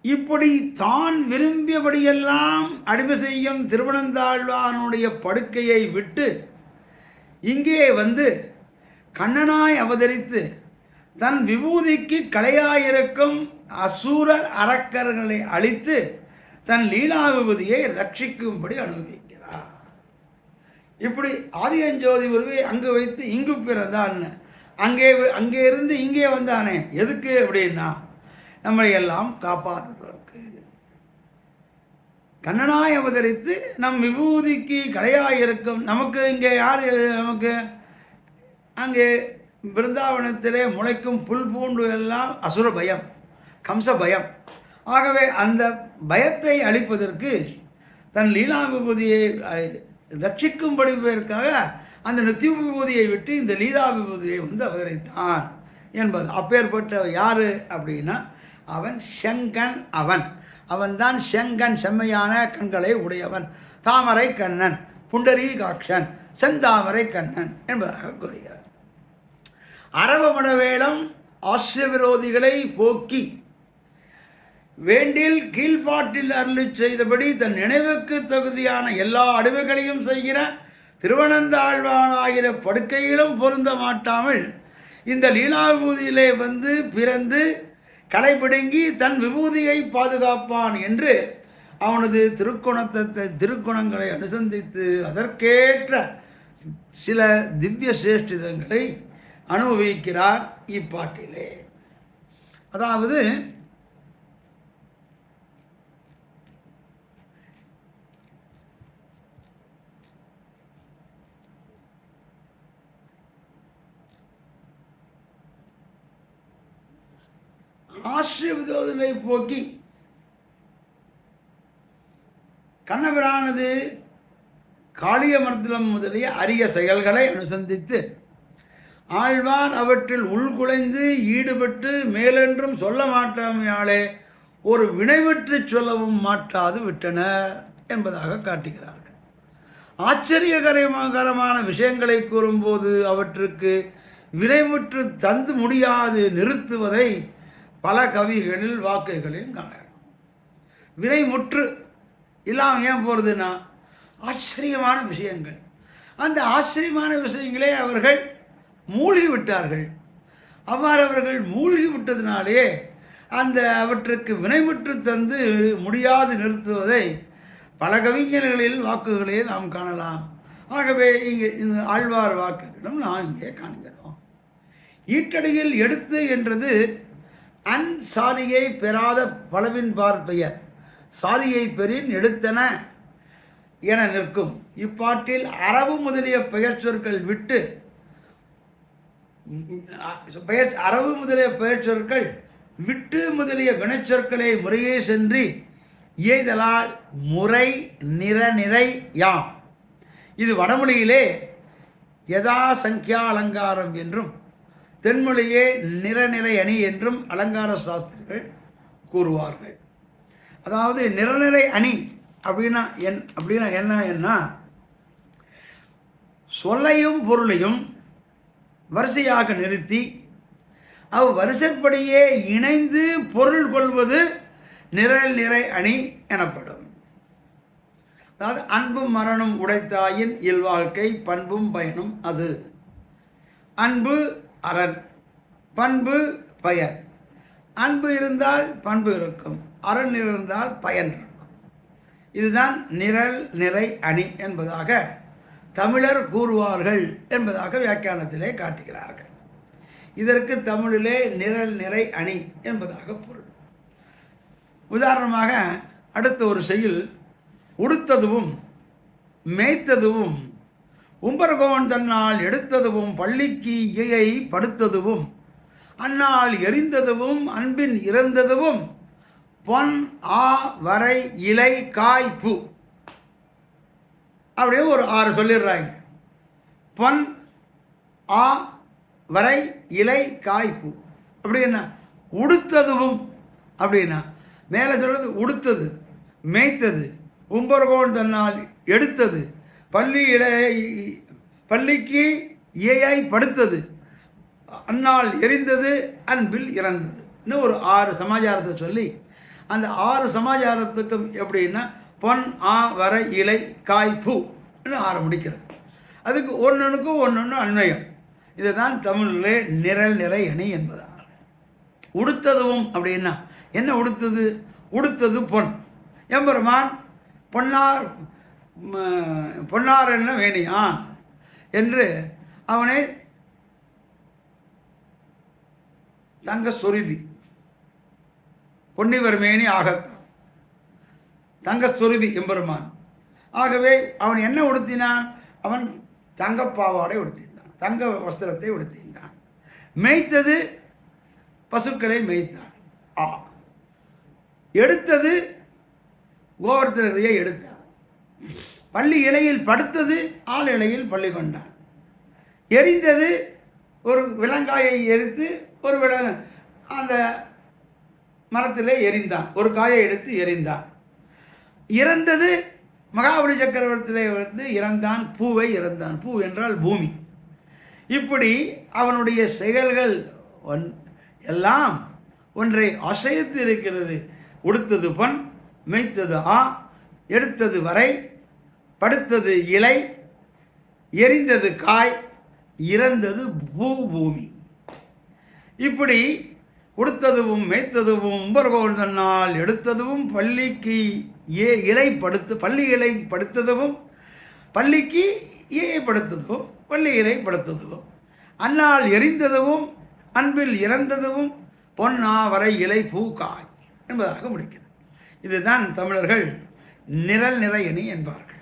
இப்படி தான் விரும்பியபடியெல்லாம் அடிமை செய்யும் திருவனந்தாழ்வானுடைய படுக்கையை விட்டு இங்கே வந்து கண்ணனாய் அவதரித்து தன் விபூதிக்கு கலையாயிருக்கும் அசூர அரக்கர்களை அழித்து தன் லீலா விபூதியை ரட்சிக்கும்படி அனுபவிக்கிறார். இப்படி ஆதியஞ்சோதி உருவை அங்கு வைத்து இங்கு பிறந்தான், அங்கே இருந்து இங்கே வந்தானே எதுக்கு அப்படின்னா நம்மளை எல்லாம் காப்பாற்றுவதற்கு. கண்ணனாய் அவதரித்து நம் விபூதிக்கு கலையாயிருக்கும் நமக்கு இங்கே யார், நமக்கு அங்கே பிருந்தாவனத்திலே முளைக்கும் புல் பூண்டு எல்லாம் அசுர பயம், கம்ச பயம். ஆகவே அந்த பயத்தை அளிப்பதற்கு தன் லீலா விபூதியை ரட்சிக்கும்படிப்பதற்காக அந்த நித்திய விபூதியை விட்டு இந்த லீலா விபூதியை வந்து அவதரித்தான் என்பது. அப்பேற்பட்ட யார் அப்படின்னா அவன் செங்கன். அவன்தான் செங்கன், செம்மையான கண்களை உடையவன், தாமரை கண்ணன், புண்டரீகாட்சன், செந்தாமரை கண்ணன் என்பதாக கூறுகிறார். அரவமடவேளம் ஆசிரிய விரோதிகளை போக்கி வேண்டில் கீழ்பாட்டில் அருளி செய்தபடி தன் நினைவுக்கு தகுதியான எல்லா அடிமைகளையும் செய்கிற திருவனந்தாழ்வானாகிற படுக்கையிலும் பொருந்த மாட்டாமல் இந்த லீலா விபூதியிலே வந்து பிறந்து களைபிடுங்கி தன் விபூதியை பாதுகாப்பான் என்று அவனது திருக்குணங்களை அனுசந்தித்து அதற்கேற்ற சில திவ்ய சேஷ்டிதங்களை அனுபவிக்கிறார் இப்பாட்டிலே. அதாவது ஆசிரிய விரோதனை போக்கி கண்ணபிரானது காளியமர்தனம் முதலிய அரிய செயல்களை அனுசந்தித்து ஆழ்வார் அவற்றில் உள்குலைந்து ஈடுபட்டு மேலென்றும் சொல்ல மாட்டாமையாலே ஒரு வினைவற்று சொல்லவும் மாட்டாது விட்டனர் என்பதாக காட்டுகிறார்கள். ஆச்சரியகரமான விஷயங்களை கூறும்போது அவற்றுக்கு வினைமுற்று தந்து முடியாது நிறுத்துவதை பல கவிகளில் வாக்குகளில் காணலாம். வினைமுற்று இல்லாமல் ஏன் போகிறதுனா ஆச்சரியமான விஷயங்கள், அந்த ஆச்சரியமான விஷயங்களே அவர்கள் மூழ்கி விட்டார்கள். அவ்வாறு அவர்கள் மூழ்கி விட்டதினாலே அந்த அவற்றுக்கு வினைமுற்று தந்து முடியாது நிறுத்துவதை பல கவிஞர்களில் வாக்குகளே நாம் காணலாம். ஆகவே இங்கே இந்த ஆழ்வார் வாக்குகளும் நாம் இங்கே காண்கிறோம். ஈட்டடியில் எடுத்து என்றது அன் சாரியை பெறாத பலவின் பார்ப்பெயர் சாரியை பெறின் எடுத்தன என நிற்கும். இப்பாட்டில் அரவு முதலிய பெயர் சொற்கள் விட்டு அரவு முதலிய பெயர் சொற்கள் விட்டு முதலிய வினைச்சொற்களை முறையே சென்று இயைதலால் முறை நிறை யாம். இது வடமொழியிலே யதா சங்கியா அலங்காரம் என்றும் தென்மொழியே நிறநிறை அணி என்றும் அலங்கார சாஸ்திரிகள் கூறுவார்கள். அதாவது நிறநிறை அணி அப்படின்னா என்ன, சொல்லையும் பொருளையும் வரிசையாக நிறுத்தி வரிசைப்படியே இணைந்து பொருள் கொள்வது நிறை அணி எனப்படும். அதாவது அன்பும் மரணம் உடைத்தாயின் இல்வாழ்க்கை பண்பும் பயனும் அது. அன்பு அரண், பண்பு பயன். அன்பு இருந்தால் பண்பு இருக்கும், அரண் இருந்தால் பயன் இருக்கும். இதுதான் நிரல் நிறை அணி என்பதாக தமிழர் கூறுவார்கள் என்பதாக வியாக்கியானத்திலே காட்டுகிறார்கள். இதற்கு தமிழிலே நிரல் நிறை அணி என்பதாக பொருள். உதாரணமாக அடுத்த ஒரு செய்யுள், உடுத்ததுவும் மேய்த்ததுவும் உம்பர்கோன் தன்னால் எடுத்ததுவும் பள்ளிக்கு இயை படுத்ததுவும் அன்னால் எரிந்ததுவும் அன்பின் இறந்ததுவும் பொன் ஆ வரை இலை காய் பூ. அப்படியே ஒரு 6 சொல்லிடுறாங்க. பொன் ஆ வரை இலை காய் பூ அப்படின்னா உடுத்ததுவும் அப்படின்னா மேலே சொல்றது உடுத்தது, மேய்த்தது, உம்பர்கோன் தன்னால் எடுத்தது, பள்ளிக்கு இயை படுத்தது, அன்னால் எரிந்தது, அன்பில் இறந்தது. இன்னும் ஒரு 6 சமாச்சாரத்தை சொல்லி அந்த 6 சமாச்சாரத்துக்கும் எப்படின்னா பொன் ஆ வர இலை காய் பூ 6 முடிக்கிறது. அதுக்கு ஒன்றுக்கும் ஒன்று அன்வயம். இதை தான் தமிழிலே நிரல் நிறை அணி என்பதாக. உடுத்ததுவும் அப்படின்னா என்ன உடுத்தது? உடுத்தது பொன். எம்பெருமான் பொன்னார் என்ன வேணியான் என்று அவனை தங்க சொருபி பொன்னிவர் மேனி ஆகத்தான் தங்க சொருபி எம்பெருமான். ஆகவே அவன் என்ன உடுத்தினான்? அவன் தங்கப்பாவாடை உடுத்தினான், தங்க வஸ்திரத்தை உடுத்தினான். மேய்த்தது பசுக்களை மேய்த்தான். எடுத்தது கோவர்த்தனரையை எடுத்தான். பள்ளி இலையில் படுத்தது ஆள் இலையில் பள்ளி கொண்டான். எரிந்தது ஒரு விலங்காயை எரித்து அந்த மரத்திலே எரிந்தான், ஒரு காயை எடுத்து எரிந்தான். இறந்தது மகாபலி சக்கரவர்த்தியிலே வந்து இறந்தான், பூவை இறந்தான். பூ என்றால் பூமி. இப்படி அவனுடைய செயல்கள் எல்லாம் ஒன்றை அசைத்து இருக்கிறது. உடுத்தது பொன், மேய்த்தது எடுத்தது வரை, படுத்தது இலை, எரிந்தது காய், இறந்தது பூமி. இப்படி உடுத்ததுவும் மேய்த்ததுவும் உம்பர்கோன் தன்னால் எடுத்ததும் பள்ளிக்கு பள்ளி இலை படுத்ததும் பள்ளிக்கு படுத்ததும் பள்ளி இலை படுத்ததும் அன்னால் எரிந்ததும் அன்பில் இறந்ததும் பொன்னா வரை இலை பூக்காய் என்பதாக முடிக்கிறது. இதுதான் தமிழர்கள் நிரல் நிறை அணி என்பார்கள்.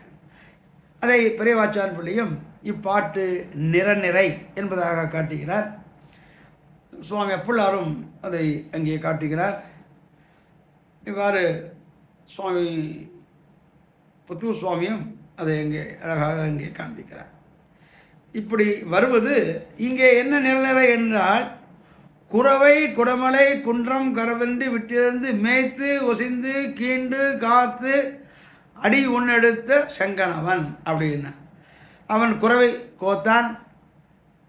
அதை பெரியவாச்சான் பிள்ளையும் இப்பாட்டு நிறநிறை என்பதாக காட்டுகிறார். சுவாமி அப்புள்ளாரும் அதை அங்கே காட்டுகிறார். இவ்வாறு சுவாமி புத்தூர் சுவாமியும் அதை அங்கே அழகாக அங்கே காண்பிக்கிறார். இப்படி வருவது இங்கே என்ன நிறநிறை என்றால், குறவை குடமலை குன்றம் கரவென்று விட்டிருந்து மேய்த்து ஒசிந்து கீண்டு காத்து அடி உன்னெடுத்த செங்கணவன் அப்படின்னா அவன் குறவை கோத்தான்,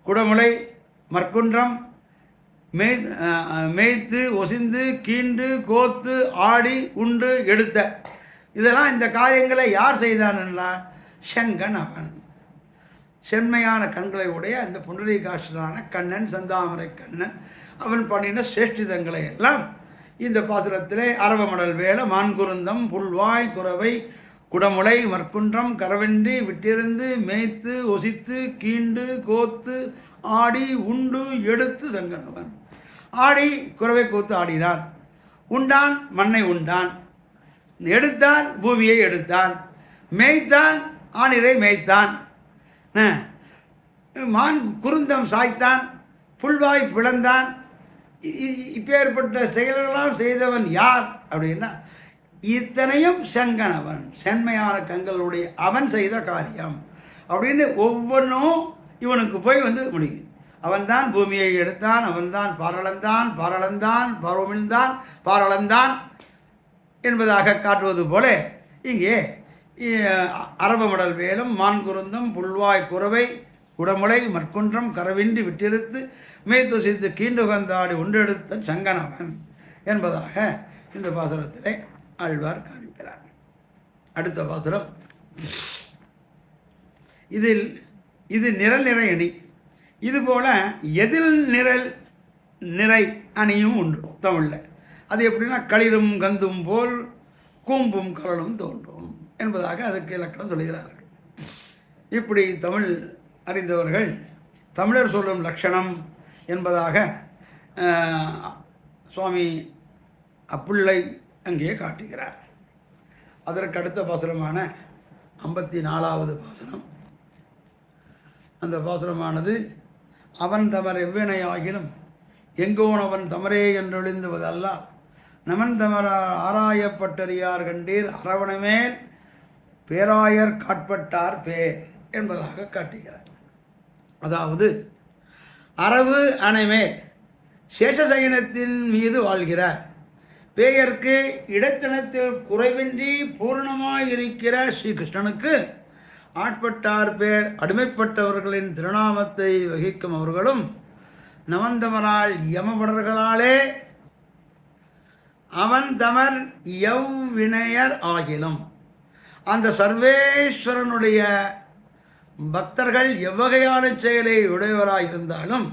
குடமுலை மற்குன்றம் மேய்த்து ஒசிந்து கீண்டு கோத்து ஆடி உண்டு எடுத்த இதெல்லாம் இந்த காரியங்களை யார் செய்தான் என்றால் செங்கன் அவன். செம்மையான கண்களை உடைய அந்த புண்டரீகாட்சனான கண்ணன், செந்தாமரை கண்ணன், அவன் பண்ணின சேஷ்டிதங்களை எல்லாம் இந்த பாசுரத்திலே அரவமடல் வேல மான்குருந்தம் புல்வாய் குறவை குடமுலை மற்குன்றம் கரவென்றி விட்டிருந்து மேய்த்து ஒசித்து கீண்டு கோத்து ஆடி உண்டு எடுத்து செங்கனவன். ஆடி குறவை கோத்து ஆடினான், உண்டான் மண்ணை உண்டான், எடுத்தான் பூமியை எடுத்தான், மேய்த்தான் ஆணிரை மேய்த்தான், மான் குருந்தம் சாய்த்தான், புல்வாய் பிளந்தான். இப்பேற்பட்ட செயல்களெல்லாம் செய்தவன் யார் அப்படின்னா இத்தனையும் செங்கனவன், சென்மையான கண்களுடைய அவன் செய்த காரியம் அப்படின்னு ஒவ்வொன்றும் இவனுக்கு போய் வந்து முடியும். அவன்தான் பூமியை எடுத்தான், அவன்தான் பாரளந்தான், பாரளந்தான் பருவமிழ்ந்தான், பாரளந்தான் என்பதாக காட்டுவது போல இங்கே அரவமடல் வேலும் மான்குருந்தம் புல்வாய் குறவை குடமுலை மற்குன்றம் கரவின்றி விட்டிருத்து மேய்த்துசித்து கீண்டுகந்தாடி ஒன்றெடுத்த சங்கனவன் என்பதாக இந்த பாசுரத்திலே ஆழ்வார் காண்பிக்கிறார். அடுத்த பாசுரம் இது நிரல் நிறை அணி. இதுபோல் எதில் நிறை அணியும் உண்டு தமிழில். அது எப்படின்னா களிரும் கந்தும் போல் கூம்பும் கலலும் தோன்றும் என்பதாக அதற்கு இலக்கணம் சொல்கிறார்கள். இப்படி தமிழ் அறிந்தவர்கள் தமிழர் சொல்லும் லட்சணம் என்பதாக சுவாமி அப்பிள்ளை அங்கே காட்டுகிறார். அதற்கு அடுத்த பாசுரமான 54வது பாசுரம். அந்த பாசுரமானது அவன் தமர் எவ்வினையாகிலும் எங்கோன் அவன் தமரே என்றொழிந்துவதல்ல நமன் தமரார் ஆராயப்பட்டறியார் கண்டீர் அரவணமேல் பேராயர் காட்பட்டார் பேர் என்பதாக காட்டுகிறார். அதாவது அரவு அணைமே சேஷசயனத்தின் மீது வாழ்கிறார் பேயர்க்கு இடத்தினத்தில் குறைவின்றி பூர்ணமாயிருக்கிற ஸ்ரீகிருஷ்ணனுக்கு ஆட்பட்டார் பேர் அடிமைப்பட்டவர்களின் திருநாமத்தை வகிக்கும் அவர்களும் நவந்தமரால் யமபடர்களாலே அவன் தமர் எவ்வினையர் ஆகிலும் அந்த சர்வேஸ்வரனுடைய பக்தர்கள் எவ்வகையான செயலை உடையவராக இருந்தாலும்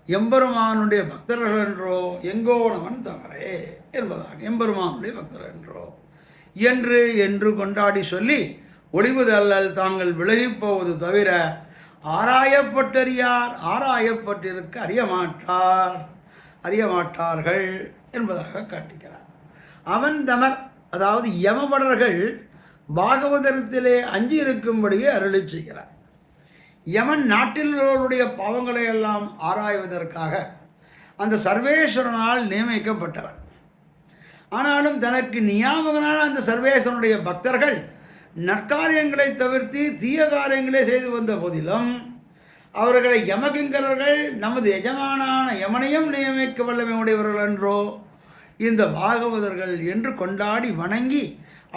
எம்பெருமானுடைய பக்தர்கள் என்றோ எங்கோனவன் தமரே என்பதாக எம்பெருமானுடைய பக்தர்கள் என்றோ என்று கொண்டாடி சொல்லி ஒளிவுதல்லல் தாங்கள் விலகிப்போவது தவிர ஆராயப்பட்டிருக்க அறியமாட்டார்கள் என்பதாக காட்டுகிறார். அவன் தமர் அதாவது யமபடர்கள் பாகவதத்திலே அஞ்சி இருக்கும்படியே அருளி செய்கிறார். யமன் நாட்டிலுடைய பாவங்களை எல்லாம் ஆராய்வதற்காக அந்த சர்வேஸ்வரனால் நியமிக்கப்பட்டவர். ஆனாலும் தனக்கு நியாமகனான அந்த சர்வேஸ்வரனுடைய பக்தர்கள் நற்காரியங்களை தவிர்த்து தீய காரியங்களை செய்து வந்த போதிலும் அவர்களை யமகிங்கரர்கள் நமது எஜமானான யமனையும் நியமிக்க வல்லமை உடையவர்கள் என்றோ இந்த பாகவதர்கள் என்று கொண்டாடி வணங்கி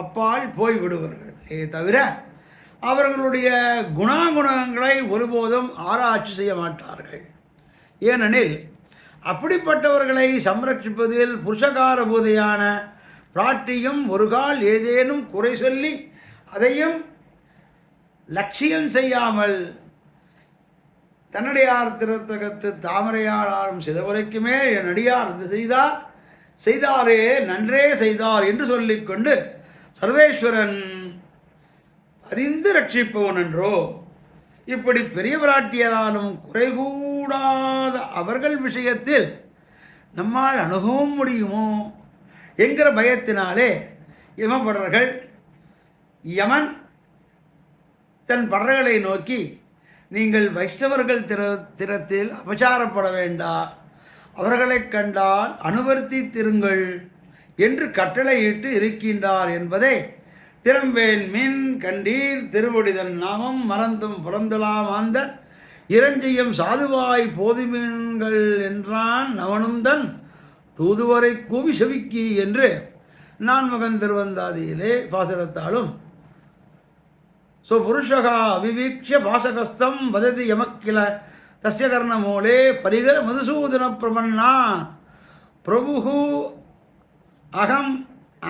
அப்பால் போய்விடுவார்கள் தவிர அவர்களுடைய குணாகுணங்களை ஒருபோதும் ஆராய்ச்சி செய்ய மாட்டார்கள். ஏனெனில் அப்படிப்பட்டவர்களை சம்ரட்சிப்பதில் புருஷகார பூதையான பிராட்டியும் ஒரு கால் ஏதேனும் குறை சொல்லி அதையும் லட்சியம் செய்யாமல் தன்னடியார் திறத்தகத்து தாமரையாளாரும் சிதவரைக்குமே என் அடியார் இது செய்தாரே நன்றே செய்தார் என்று சொல்லிக்கொண்டு சர்வேஸ்வரன் அறிந்து ரட்சிப்பவன் என்றோ இப்படி பெரிய பிராட்டியராலும் குறைகூடாத அவர்கள் விஷயத்தில் நம்மால் அணுகவும் முடியுமோ என்கிற பயத்தினாலே யமபடர்கள் யமன் தன் படர்களை நோக்கி நீங்கள் வைஷ்ணவர்கள் திறத்தில் அபச்சாரப்பட வேண்டாம், அவர்களை கண்டால் அனுவர்த்தி திருங்கள் என்று கட்டளையிட்டு இருக்கின்றார் என்பதை திறம்பேல் மின் கண்டீர் திருவடிதன் நாமம் மறந்தும் புறந்தலாம் அந்த இரஞ்சியும் சாதுவாய் போதுமீன்கள் என்றான் நவனும் தன் தூதுவரை கூவி செவிக்கி என்று நான் மகன் திருவந்தாதியிலே பாசுரத்தாலும் புருஷகா அவிவீக்ஷ பாசகஸ்தம் வததி யமக்கில தஸ்ய கர்ணமூலே பரிகர மதுசூதன பிரமன்னா பிரபு அகம்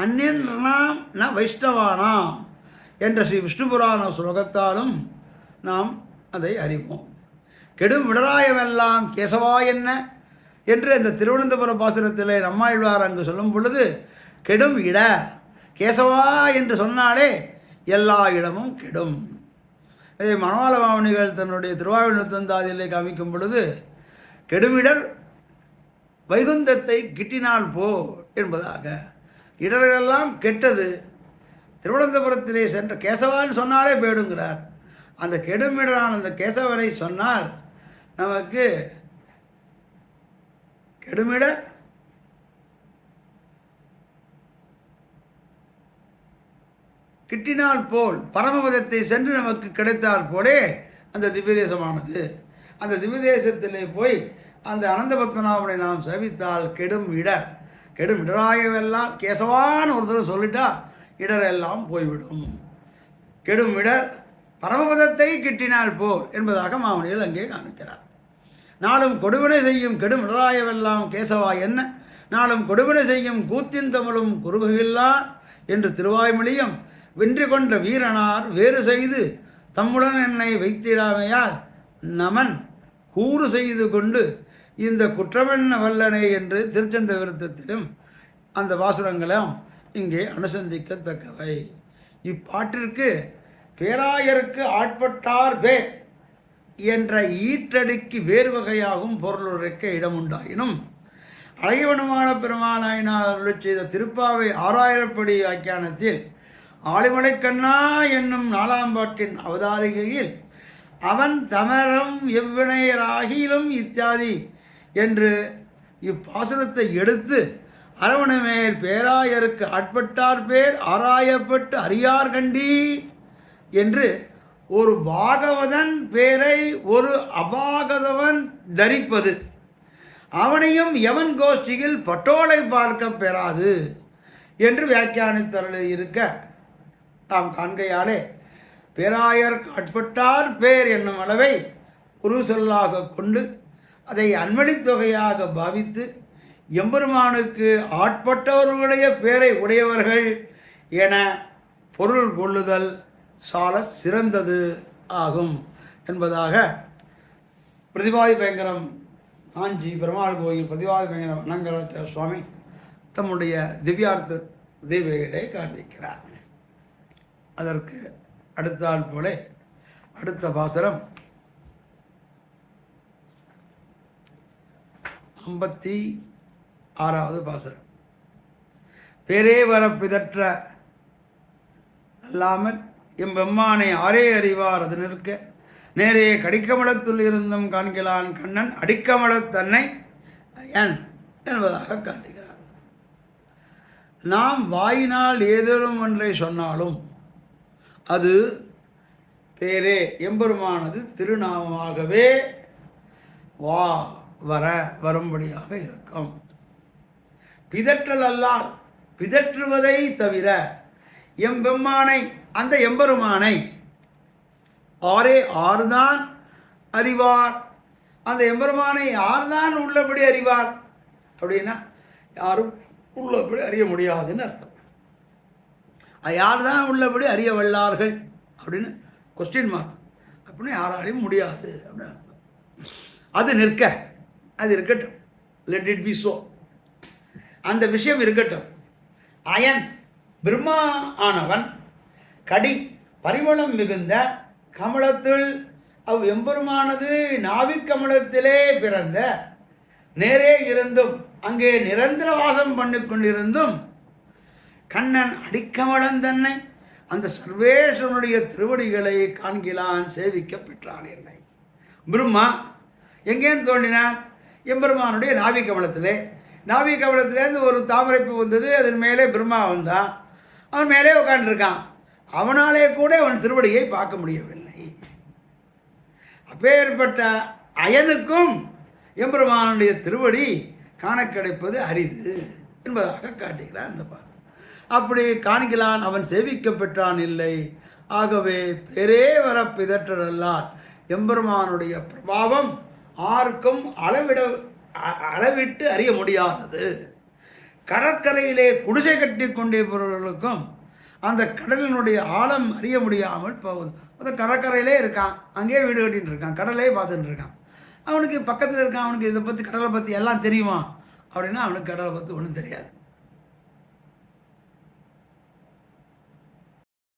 அந்நியனாம் ந வைஷ்ணவானாம் என்ற ஸ்ரீ விஷ்ணு புராண ஸ்லோகத்தாலும் நாம் அதை அறிவோம். கெடும் விடராயமெல்லாம் கேசவா என்ன என்று அந்த திருவனந்தபுரம் பாசுரத்திலே நம்மாழ்வார் அங்கு சொல்லும் பொழுது கெடும் இட கேசவா என்று சொன்னாலே எல்லா இடமும் கெடும். இதை மணவாள மாமணிகள் தன்னுடைய திருவாவினத்தாதியிலே காமிக்கும் பொழுது கெடுமிடர் வைகுந்தத்தை கிட்டினால் போ என்பதாக இடரெல்லாம் கெட்டது. திருவனந்தபுரத்திலே சென்ற கேசவான்னு சொன்னாலே போயிடுங்கிறார். அந்த கெடுமிடரான அந்த கேசவரை சொன்னால் நமக்கு கெடுமிடர் கிட்டினால் போல் பரமபதத்தை சென்று நமக்கு கிடைத்தால் போலே அந்த திவ்யதேசமானது. அந்த திவ்யதேசத்திலே போய் அந்த அனந்த பத்மநாபனை நாம் சேவித்தால் கெடும் இடராயவெல்லாம் கேசவான்னு ஒரு தடவை சொல்லிட்டா இடரெல்லாம் போய்விடும். கெடும் இடர் பரமபதத்தை கிட்டினால் போல் என்பதாக மாமணிகள் அங்கே காமிக்கிறார். நாளும் கொடுவினை செய்யும் கெடும் இடராயவெல்லாம் கேசவா என்ன நாளும் கொடுவினை செய்யும் கூத்தின் தமிழும் குறுகுகில்லார் என்று திருவாய்மொழியும் வென்று கொண்ட வீரனார் வேறு செய்து தம்முடன் என்னை வைத்திடாமையால் நமன் கூறு செய்து கொண்டு இந்த குற்றமென்ன வல்லனை என்று திருச்சந்த விருத்தத்திலும் அந்த வாசகங்களும் இங்கே அனுசந்திக்கத்தக்கவை. இப்பாட்டிற்கு பேராயருக்கு ஆட்பட்டார் பேர் என்ற ஈற்றடிக்கு வேறு வகையாகும் பொருளுரைக்க இடமுண்டாயினும் அழகிவனமான பெருமானாயினார் அருளிச் செய்த திருப்பாவை 6000 படி வியாக்கியானத்தில் ஆழிமலைக்கண்ணா என்னும் 4ஆம் பாட்டின் அவதாரிகையில் அவன் தமரம் எவ்வினையராகிலும் இத்தியாதி என்று இப்பாசனத்தை எடுத்து அரவணமேல் பேராயருக்கு ஆட்பட்டார் பேர் ஆராயப்பட்டு அறியார் கண்டி என்று ஒரு பாகவதன் பேரை ஒரு அபாகதவன் தரிப்பது அவனையும் யமன் கோஷ்டியில் பட்டோலை பார்க்க பெறாது என்று வியாக்கியானித்தருள் இருக்க நாம் காண்கையாலே பேராயர் ஆட்பட்டார் பேர் என்னும் அளவை ஒரு சொல்லாக கொண்டு அதை அன்மடித் தொகையாக பாவித்து எம்பெருமானுக்கு ஆட்பட்டவர்களுடைய பேரை உடையவர்கள் என பொருள் கொள்ளுதல் சால சிறந்தது ஆகும் என்பதாக பிரதிபாதி பயங்கரம் காஞ்சி பெருமாள் கோயில் பிரதிபாதி பயங்கரம் அனங்கராச்சார சுவாமி தம்முடைய திவ்யார்த்த தீபைகளை காண்பிக்கிறார். அதற்கு அடுத்தால் போல அடுத்த பாசரம் 56வது பாசரம். பேரே வர பிதற்ற அல்லாமல் எம்பெம்மானை ஆரே அறிவார் அது நிற்க நேரே கடிக்கமலத்துள் இருந்தும் காண்கிறான் கண்ணன் அடிக்கமலத் தன்னை என் என்பதாக காட்டுகிறார். நாம் வாயினால் ஏதேனும் ஒன்றை சொன்னாலும் அது பேரே எம்பெருமானது திருநாமமாகவே வரும்படியாக இருக்கும். பிதற்றல் அல்லால் பிதற்றுவதை தவிர எம்பெம்மானை அந்த எம்பெருமானை ஆறுதான் அறிவார். அந்த எம்பெருமானை யார்தான் உள்ளபடி அறிவார் அப்படின்னா யாரும் உள்ளபடி அறிய முடியாதுன்னு அர்த்தம். யார் தான் உள்ளபடி அறிய வல்லார்கள் அப்படின்னு கொஸ்டின் மார்க் அப்படின்னு யாராலையும் முடியாது அப்படின்னு அர்த்தம். அது நிற்க அது இருக்கட்டும், லெட் இட் பி சோ, அந்த விஷயம் இருக்கட்டும். அயன் பிரம்மா ஆனவன் கடி பரிமளம் மிகுந்த கமலத்துள் எம்பெருமானது நாவிக்கமலத்திலே பிறந்த நேரே இருந்தும் அங்கே நிரந்தர வாசம் பண்ணி கொண்டிருந்தும் கண்ணன் அடிக்கமலம் தன்னை அந்த சர்வேஸ்வரனுடைய திருவடிகளை காண்கிலான் சேவிக்க பெற்றான். என்னை பிரம்மா எங்கேன்னு தோன்றினான்? எம்பெருமானுடைய நாவிக்கமலத்திலேருந்து ஒரு தாமரைப்பு வந்தது, அதன் மேலே பிரம்மா வந்தான். அவன் மேலே உட்காந்துருக்கான். அவனாலே கூட அவன் திருவடியை பார்க்க முடியவில்லை. அப்பேற்பட்ட அயனுக்கும் எம்பெருமானுடைய திருவடி காண கிடைப்பது அரிது என்பதாக காட்டுகிறான் இந்த பாடல். அப்படி காண்கிறான், அவன் சேவிக்க பெற்றான் இல்லை. ஆகவே பெரே வர பிதற்றலார் எம்பெருமானுடைய பிரபாவம் ஆருக்கும் அளவிட்டு அறிய முடியாதது. கடற்கரையிலே குடிசை கட்டி கொண்டிருப்பவர்களுக்கும் அந்த கடலினுடைய ஆழம் அறிய முடியாமல் போகுது. அந்த கடற்கரையிலே இருக்கான், அங்கேயே வீடு கட்டின்னு இருக்கான், கடலே பார்த்துட்டு இருக்கான். அவனுக்கு பக்கத்தில் இருக்கான், அவனுக்கு இதை பற்றி கடலை பற்றி எல்லாம் தெரியுமா அப்படின்னா அவனுக்கு கடலை பற்றி ஒன்றும் தெரியாது.